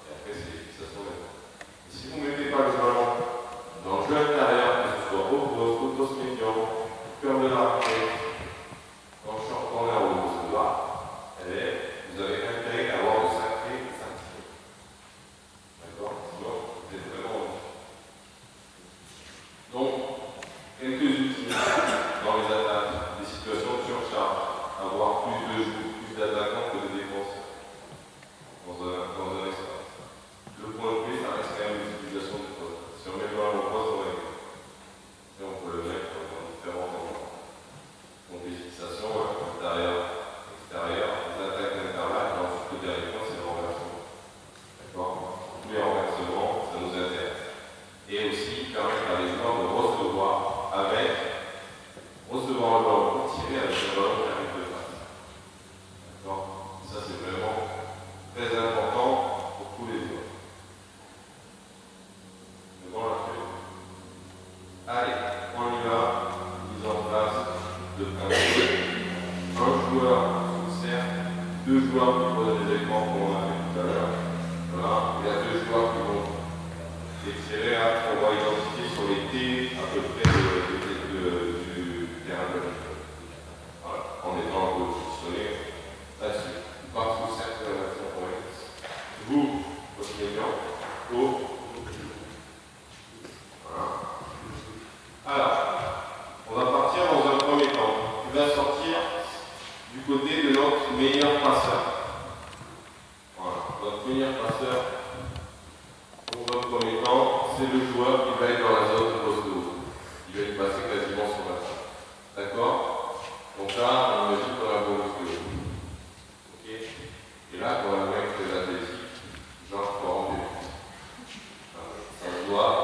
A: Et après, c'est les fixations maintenant. Et si vous ne mettez pas le ballon dans le jeu intérieur, que ce soit au poste, au poste médian, cœur de la raquette, dans le short corner ou au poste bas, vous avez intérêt à avoir de sacrés sanctions. D'accord? Sinon, vous êtes vraiment en difficulté. Donc, quelques outils dans les attaques, des situations de surcharge, avoir plus de joueurs, plus d'attaquants que de défenseurs dans un espace. Le point de clé, ça reste quand même l'utilisation du poste. Si on met le ballon au poste, on va y aller. Et on peut le mettre dans différents endroits. Donc les fixations, intérieur, extérieur, les attaques d'intervalle, et ensuite le dernier point, c'est le renversement. D'accord? Tous les renversements, ça nous intéresse. Et aussi permettre à les joueurs de recevoir le ballon pour tirer avec le ballon qui arrive de face. D'accord? Ça, c'est vraiment très important pour tous les joueurs. C'est bon, la feuille. Allez, on y va. Mise en place de principe. Un joueur sous le cercle, deux joueurs qui posent des écrans comme on a fait tout à l'heure. Voilà. Il y a deux joueurs qui vont étirer. On va identifier sur les T à peu près du terrain de jeu. Voilà. En étant un peu positionné là-dessus. Pas sous le cercle de l'action pour vous, votre gagnant, au. Voilà. Alors, on va partir dans un premier temps. Il va sortir du côté de notre meilleur passeur. Voilà, notre meilleur passeur, pour un premier temps, c'est le joueur qui va être dans la zone de poste haut. Il va être passé quasiment sur la table. D'accord? Donc là, on imagine qu'on a un bonus de haut. Ok? Et là, quand on a un mec très athlétique, genre pour rendre ça se voit.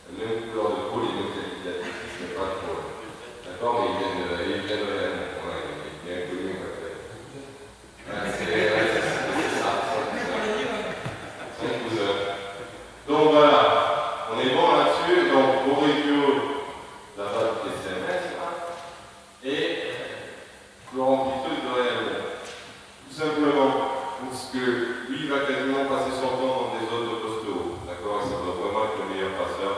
A: La même couleur de peau, les mêmes qualités athlétiques, mais pas de problème. D'accord? Mais ils viennent réellement. Voilà, il est bien connu. C'est ça. C'est un cousin. Donc voilà, on est bon là-dessus. Donc au review, la base des SMS, et Florent Piteux de réellement. Tout simplement, parce que lui, il va quasiment passer son temps dans des zones de poste haut. D'accord? Et ça doit vraiment être le meilleur passeur.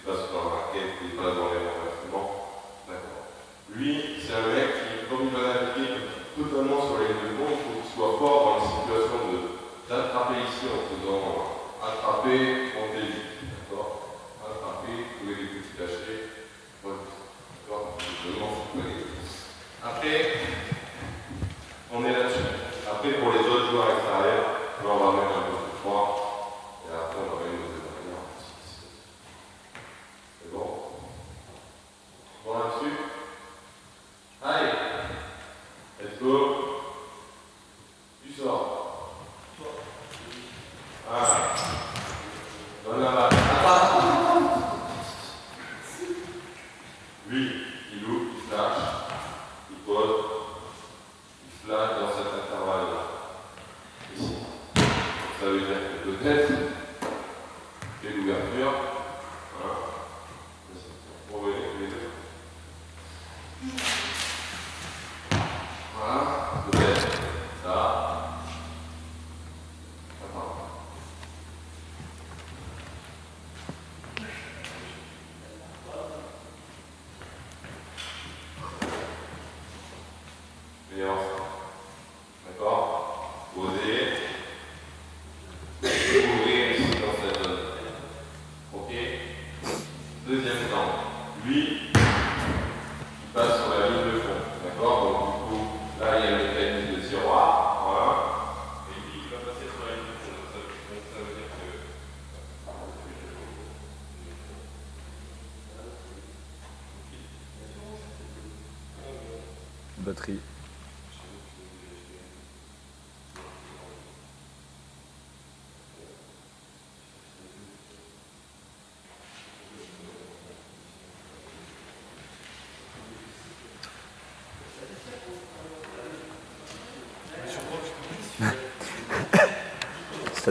A: Place dans la raquette, des places dans les renversements. D'accord. Lui, c'est un mec qui, comme il va naviguer totalement sur les lignes de fond, il faut qu'il soit fort dans les situations d'attraper ici en faisant attraper, monter vite. D'accord? Attraper, trouver des petits cachets. D'accord? Après, on est là-dessus. Après, pour les autres joueurs extérieurs, là, on va mettre un peu de 3. Voilà. Donne la balle. Attends. Lui, il ouvre, il flash, il pose, il flash dans cet intervalle-là. Ici. Ça veut dire que peut-être, il y a l'ouverture. Voilà. Revenez tous les deux. Voilà. Peut-être. Ça. D'accord? Posez. Ouvrir ici dans cette zone. Ok? Deuxième temps. Lui, il passe sur la ligne de fond. D'accord? Donc du coup, là il y a le mécanisme de tiroir. Voilà. Et lui, il va passer sur la ligne de fond. Donc ça veut dire que.
D: Batterie. Ça...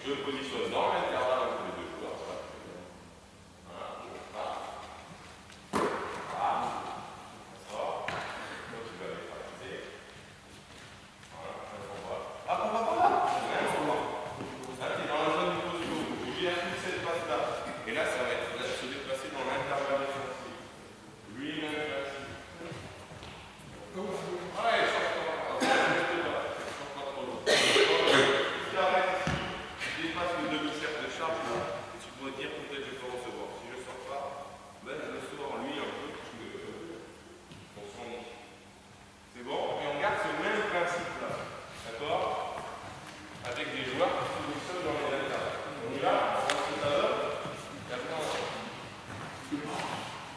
A: Je positionne dans l'intervalle entre les deux joueurs. Et là, ça va être se déplacer dans l'intervalle défensif. Lui-même, ouais, sort pas trop loin. Si j'arrête ici, je dépasse le demi-cercle de charge, là, et tu pourrais dire peut-être je peux recevoir. Si je ne sors pas, ben je le sors lui un peu, parce que on sent. C'est bon? Et on garde ce même principe-là. D'accord? Avec des joueurs qui se trouvent seuls dans les intervalles. On y va? On va tout à l'heure. Et après, on sort.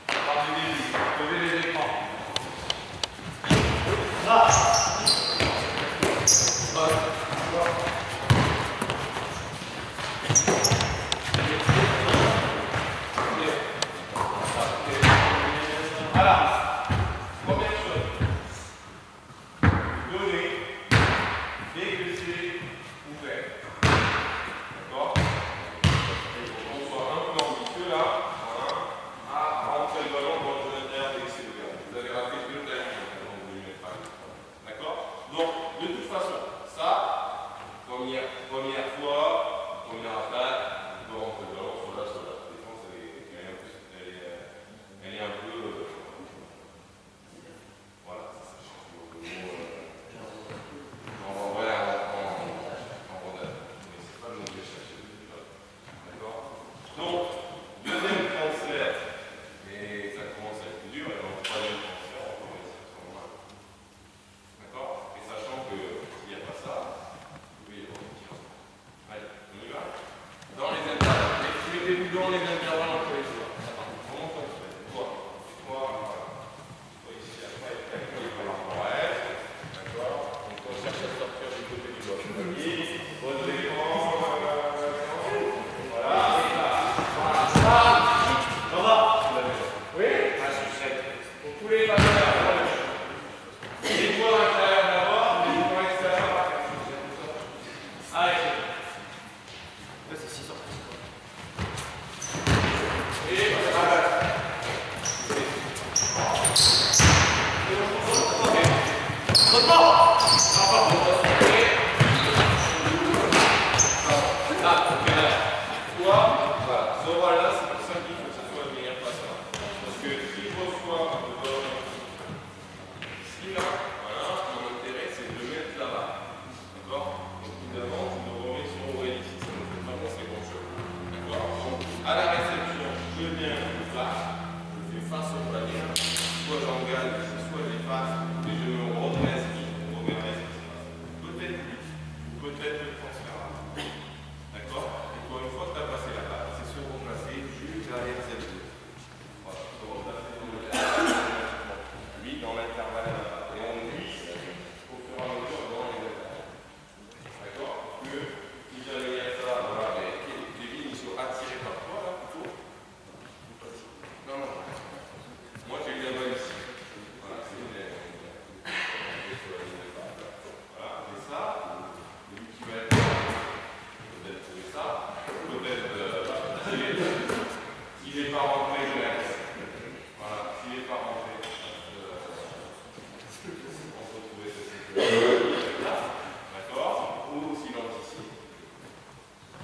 A: Part du début. Levez les écrans. Voilà. Première chose. Donnez dès que c'est ouvert. D'accord? On soit un peu ambitieux là. Voilà. À rentrer le ballon dans l'intérieur dès que c'est ouvert. Vous avez raté deux timings. D'accord? Donc, de toute façon, ça, première fois, première attaque, on peut rentrer le ballon sur la défense, elle est un peu. Voilà, ça change le mot. Voilà, en rondelle. Mais c'est pas le mot que je cherchais. D'accord? Donc, deuxième transfert, et ça commence à être plus dur, et donc troisième transfert, on va essayer de faire mal. D'accord? Et sachant que s'il n'y a pas ça, vous pouvez y avoir un petit. Allez.
B: Allez.
E: Ouais, c'est 6 ans.
B: Et voilà. Ce rôle-là, c'est pour ça qu'il faut que ce soit le meilleur passeur. Parce que s'il reçoit le ballon ici, là, voilà, mon intérêt, c'est de le mettre là-bas. D'accord? Donc évidemment, je le remets sur Aurélie ici, ça ne fait pas penser grand-chose. D'accord? Donc, à la réception, je viens face, je fais face au panier, soit j'engage, soit j'efface, et je me redresse vite pour regarder ce qui se passe. Peut-être plus, peut-être le transfert là. D'accord? Et toi, une fois que tu as passé la balle, c'est se replacer juste derrière cette zone. Voilà, se replacer lui dans l'intervalle là. Et on glisse au fur et à mesure dans les intervalles. D'accord? Que si jamais il y a ça, voilà, mais Kevin, ils sont attirés par toi là plutôt. Non, non. Moi j'ai eu la balle ici. Voilà, c'est une. Voilà, et ça, lui qui va être. Peut-être trouver ça, peut-être s'il n'est pas rentré, je laisse. Voilà, s'il n'est pas rentré, on peut trouver cette sécurité-là, d'accord? Ou s'il anticipe.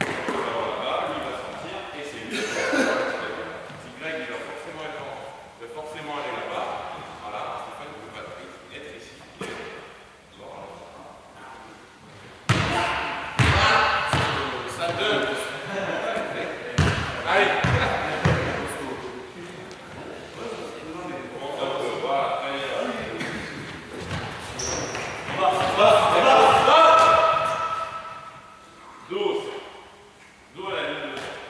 B: Alors là-bas, lui va sortir et c'est lui qui va sortir. Si Greg il va forcément aller là-bas, voilà, Stéphane ne peut pas être ici. Ça donne. Allez. Dos à la ligne de centre.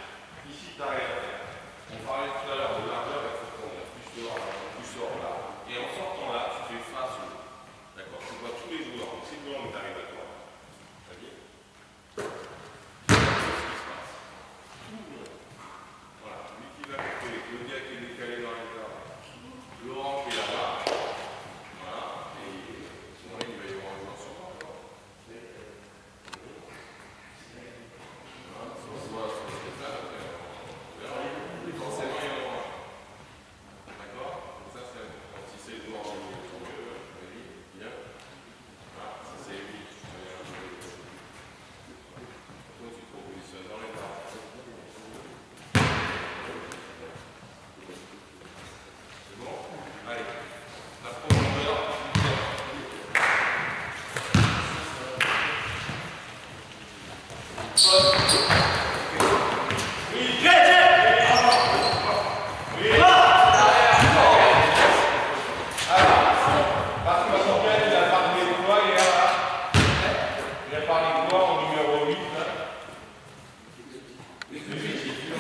B: Ici, tu arrives à faire. On parlait tout à l'heure de largeur, il faut qu'on ait plus dehors là. Et en sortant là, tu fais face au dos. D'accord? Tu vois tous les joueurs. Donc, si le ballon t'arrive à toi, t'as dit? Voilà, lui qui va couper, le gars qui est décalé dans les arbres, Laurent qui est là-bas, voilà, et sinon il va y avoir un joueur sur moi. Voilà, si on voit sur le Stéphane, forcément il y en aura. D'accord? Donc ça c'est important. Si c'est le joueur en ligne, tant mieux, bien. Voilà, si c'est lui, tu te mets un peu. Toi tu te positionnes dans les arbres. C'est bon? Allez, la profondeur. Oui, parce que Sofiane, il a parlé de toi, il a parlé de toi en numéro 8.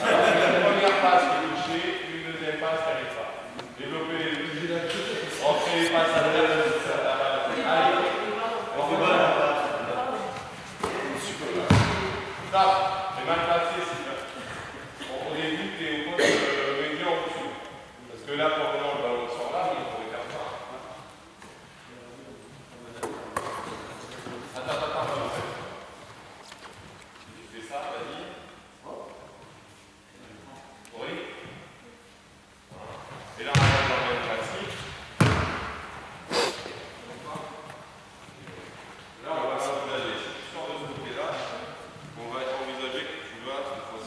B: Alors, c'est la première passe qui est touchée, puis une deuxième passe qui n'arrive pas. Développer les deux. Entrer les passes à l'air. Allez. On fait bon. Stop. C'est mal placé, c'est bien. Au début, tu es au point de réduire en dessous. Parce que là, pour vraiment le ballon sort là, mais il faut faire ça. Attends. Tu fais ça, vas-y. Oui. Et là, on va dans le même classique. Là, on va s'envisager. Si tu sors de ce côté-là, on va envisager que tu vas, cette fois-ci,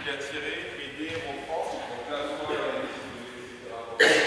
B: il a tiré, aider, reprend. Donc là, soit il a décidé de laisser faire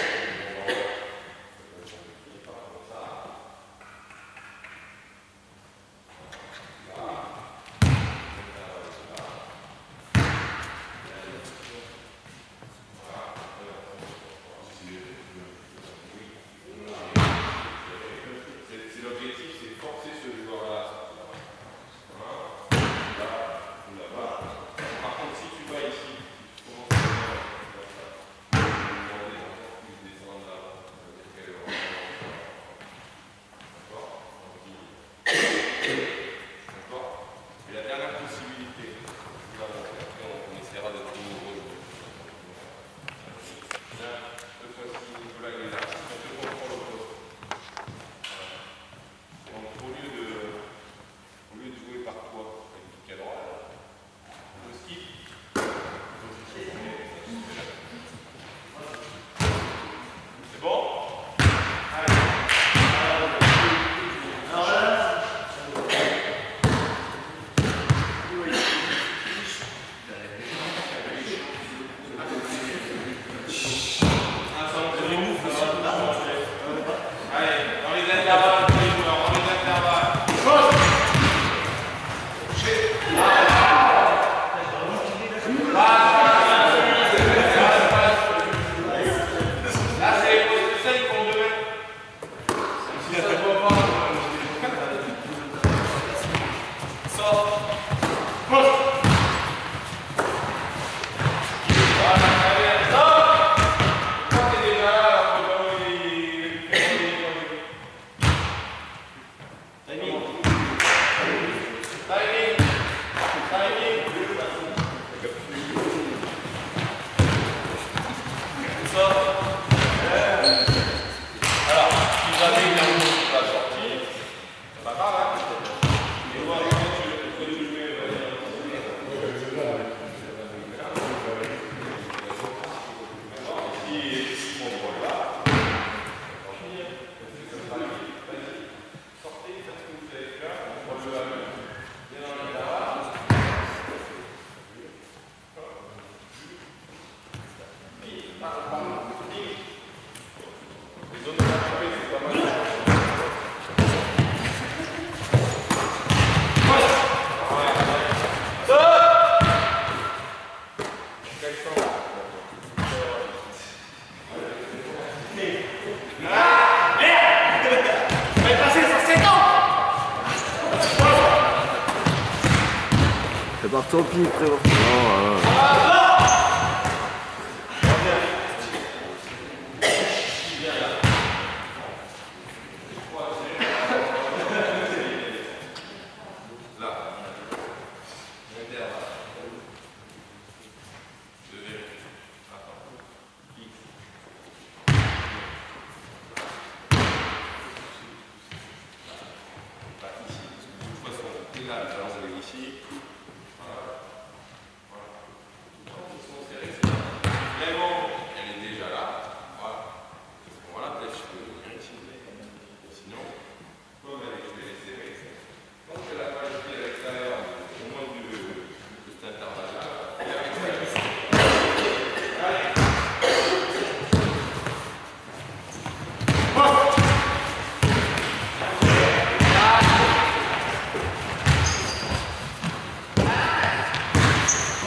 D: C'est par ton pied, frérot.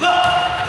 D: Non,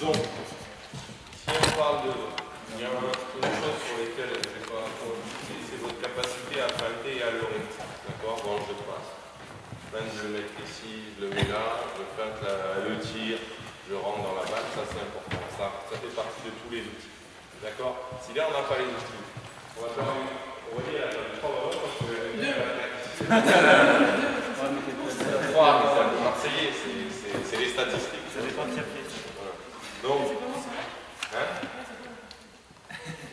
B: Donc, si on parle de... Il y a une chose sur laquelle je ne vais pas insister, c'est votre capacité à feinter et à leurrer. D'accord? Dans le jeu de passe. Je le mets ici, je le mets là, je feinte le tir, je rentre dans la balle, ça c'est important. Ça fait partie de tous les outils. D'accord? Si là on n'a pas les outils, on va faire une. On va dire, il y a 3 euros parce que. 3, mais c'est un Marseillais, c'est les statistiques.
E: Ça dépend de qui a pris.
B: Voilà.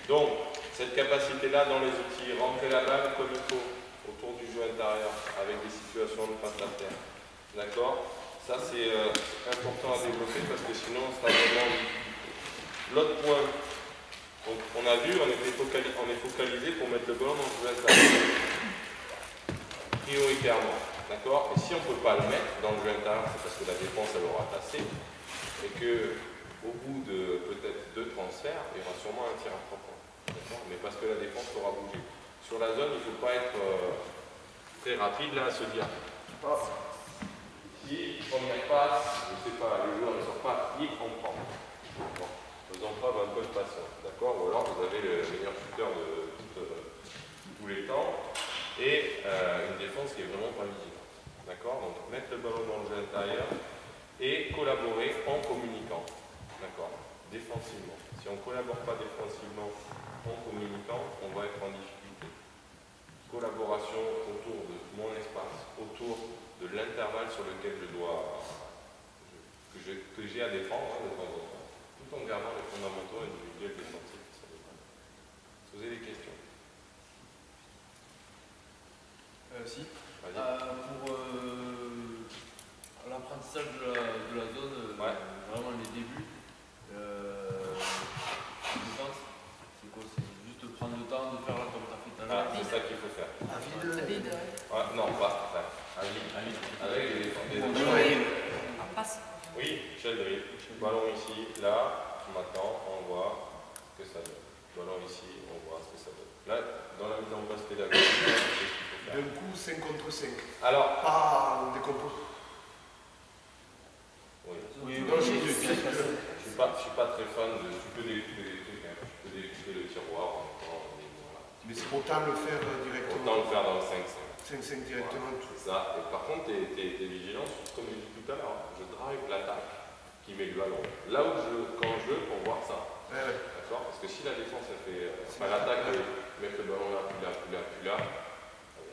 B: Donc, cette capacité-là dans les outils, rentrer la balle comme il faut autour du jeu intérieur avec des situations de face à terre. D'accord? Ça c'est important à développer parce que sinon ça vraiment. L'autre point, donc on a vu, on est focalisé pour mettre le ballon dans le jeu intérieur. Prioritairement. D'accord? Et si on ne peut pas le mettre dans le jeu intérieur, c'est parce que la défense elle aura tassé et que au bout de peut-être 2 transferts, il y aura sûrement un tir à 3 points. Mais parce que la défense aura bougé. Sur la zone, il ne faut pas être très rapide là à se dire ici, première passe, je ne sais pas, les joueurs ne sortent pas, on prend. Bon, faisons preuve un peu de patience, d'accord? Ou alors vous avez le meilleur shooter de tous les temps et une défense qui est vraiment pas visible. D'accord? Donc mettre le ballon dans le jeu intérieur et collaborer en communiquant. D'accord? Défensivement. Si on ne collabore pas défensivement en communiquant, on va être en difficulté. Collaboration autour de mon espace, autour de l'intervalle sur lequel je dois que j'ai à défendre de temps en temps, tout en gardant les fondamentaux individuels défensifs. Posez des questions.
F: Si.
B: Vas-y.
F: Pour l'apprentissage de la zone, vraiment les débuts, défense, c'est quoi? C'est juste prendre le temps de faire là comme tu as fait tout à l'heure.
B: C'est ça qu'il faut faire.
F: À vide.
B: Non, pas. Avec les
G: En passe.
B: Oui, shell drill. Ballon ici, là, maintenant, on voit ce que ça donne. Ballon ici, on voit ce que ça donne. Là, dans la mise en place pédagogique, c'est ce qu'il faut faire.
C: D'un coup, 5 contre 5.
B: Alors,
C: Pas des compos.
B: oui.
C: Non, je
B: Je suis pas très fan de. Tu peux découper des trucs, hein. Tu peux découper le tiroir en temps. Voilà.
C: Mais c'est autant le faire directement.
B: Autant le faire dans le 5-5.
C: 5-5 directement.
B: Voilà, c'est ça. Et par contre, tu es vigilant sur, comme je dis tout à l'heure, je drive l'attaque qui met le ballon là où quand je veux pour voir ça.
C: Ouais.
B: D'accord? Parce que si la défense elle fait. L'attaque, mettre le ballon là, puis là,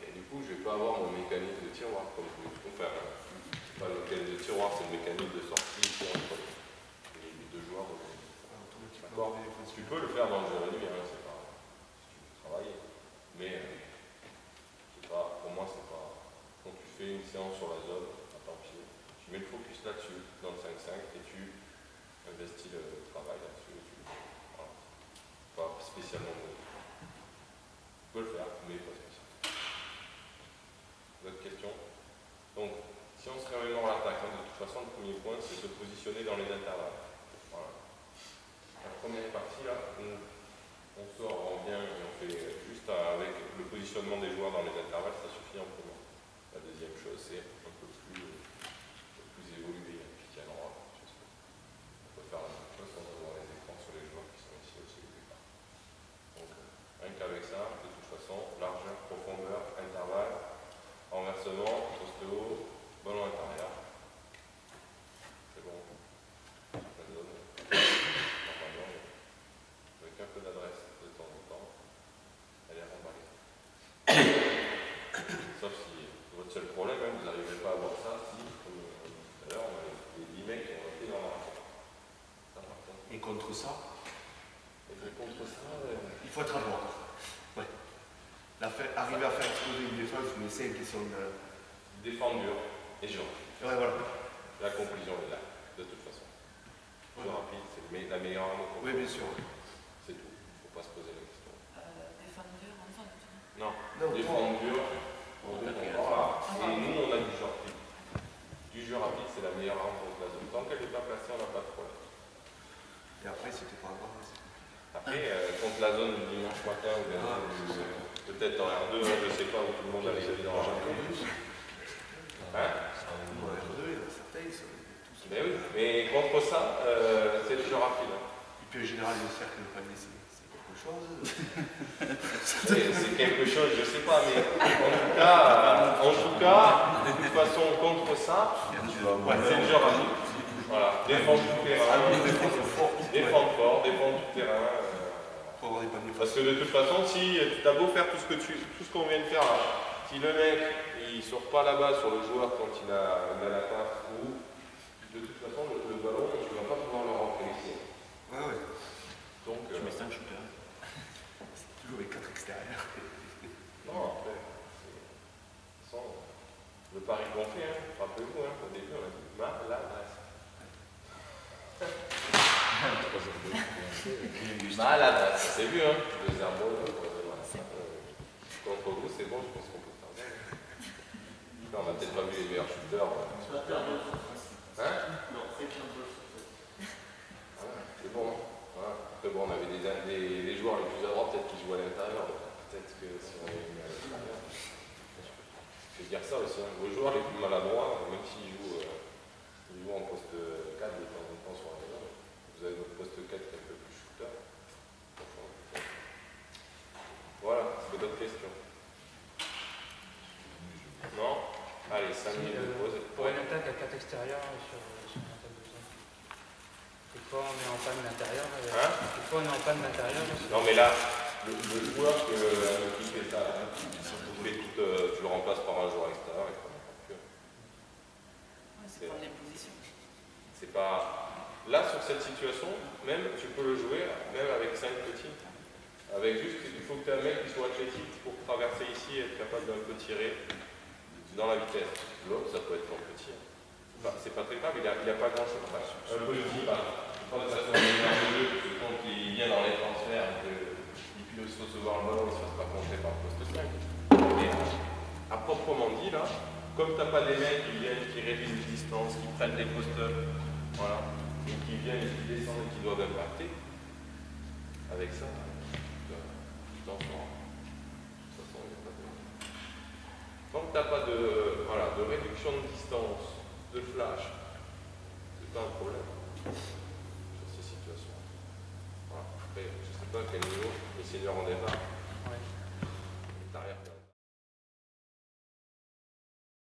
B: et du coup, je vais pas avoir mon mécanisme de tiroir comme je peux faire. Pas le mécanisme de tiroir, c'est le mécanisme de sortie entre les 2 joueurs. D'accord? Tu peux le faire dans le jeu de nuit, hein, c'est pas. Si tu veux travailler. Mais. Pour moi, c'est pas. Quand tu fais une séance sur la zone, tant pis, tu mets le focus là-dessus, dans le 5-5, et tu investis le travail là-dessus. Voilà. Pas spécialement. Tu peux le faire, mais pas spécialement. D'autres questions? Donc, si on se rémémore l'attaque, de toute façon, le premier point, c'est se positionner dans les intervalles. Voilà. La première partie, là, on sort, on vient et on fait juste avec le positionnement des joueurs dans les intervalles, ça suffit amplement. La deuxième chose, c'est un peu plus évolué, qui tient droit. On peut faire la même chose sans avoir les écrans sur les joueurs qui sont ici aussi au départ. Donc, rien qu'avec ça, de toute façon, largeur, profondeur, intervalle, renversement, poste haut, ballon intérieur. C'est bon. Ça donne. Normalement, avec un peu d'adresse de temps en temps, elle est remballée. Sauf si votre seul problème, hein, vous n'arriverez pas à voir ça si, comme tout à l'heure, on a les 10 mecs qui ont été dans la raquette.
C: Et contre ça,
B: il
C: il faut être à droite. Ouais. Arriver à faire exploser une défense, mais c'est une question de.
B: défendre dur et jeu.
C: Ouais, voilà.
B: La conclusion est là, de toute façon. Jeu rapide, c'est la meilleure arme.
C: Oui, bien sûr.
B: C'est tout. Il ne faut pas se poser la question.
G: Défendre dur, en zone.
B: Non,
C: Non,
B: défendre dur, on défend pas. Et nous, on a du jeu rapide. Du jeu rapide, c'est la meilleure arme contre la zone. Tant qu'elle n'est pas placée, on n'a pas de problème.
C: Et après, c'était pas grave.
B: Après, contre la zone du dimanche matin, ou peut-être en R2, je ne sais pas où tout le monde avait été dans la zone. Hein?
C: R2, il y en a certains, ils sont tous.
B: Mais oui, mais contre ça, c'est le jeu rapide.
C: Et puis en général, le cercle de panier, c'est quelque chose.
B: C'est quelque chose, je sais pas, mais en tout cas, de toute façon, contre ça, c'est le jeu rapide. Voilà, défendre tout terrain, défendre fort, défendre tout terrain.
C: Faut avoir des paniers
B: Parce que de toute façon, si tu as beau faire tout ce qu'on vient de faire là, si le mec il sort pas là-bas sur le joueur quand il a la passe, ou de toute façon le ballon, tu vas pas pouvoir le rentrer ici.
C: Ouais.
B: Donc,
E: Tu mets 5 shooters.
C: C'est toujours avec 4 extérieurs.
B: non, après, de toute façon, le pari qu'on fait, hein, rappelez-vous, hein, au début on a dit maladresse. Maladresse, c'est vu, hein, le zéro, contre vous, c'est bon, je pense qu'on peut faire bien. Là, on a peut-être pas vu les meilleurs shooters. Hein? C'est bon. Voilà. Après, bon, on avait les joueurs les plus adroits, peut-être qui jouent à l'intérieur. Peut-être que si on les mis à l'extérieur. Je vais dire ça aussi. Hein. Vos joueurs les plus maladroits, même s'ils jouent en poste 4 de temps en temps sur la maison, vous avez votre poste 4 qui est un peu plus shooter. Voilà, est-ce que d'autres questions? Non? Allez, 5 minutes de pause.
H: Pour une attaque à 4 extérieurs sur une attaque de zone. Des fois on est en panne d'intérieur. Des fois on est en panne d'intérieur.
B: Non mais là, le joueur qui fait ça, tu le remplaces par un joueur extérieur et pas n'importe que.
G: C'est prendre les positions.
B: C'est pas. Là sur cette situation, même tu peux le jouer même avec 5 petits. Avec juste, il faut que tu aies un mec qui soit athlétique pour traverser ici et être capable d'un peu tirer dans la vitesse. L'autre, ça peut être ton petit. Enfin, c'est pas très grave, il a pas grand chose. Enfin, un peu petit, pas de façon énerveuse, parce que quand il vient dans les transferts, il puisse recevoir le ballon, il ne se fasse pas compter par le poste 5. Mais à proprement dit, là, comme tu n'as pas des mecs qui viennent, qui réduisent les distances, qui prennent les postes, voilà, et qui viennent et qui descendent et qui doivent impacter, avec ça, tu t'en sors. De toute façon, il n'y a pas de. Tant que tu n'as pas de réduction de distance, de flash, c'est pas un problème sur ces situations. Voilà. Après, je ne sais pas à quel niveau les seniors en départ.
H: Ouais.
B: T'arrives.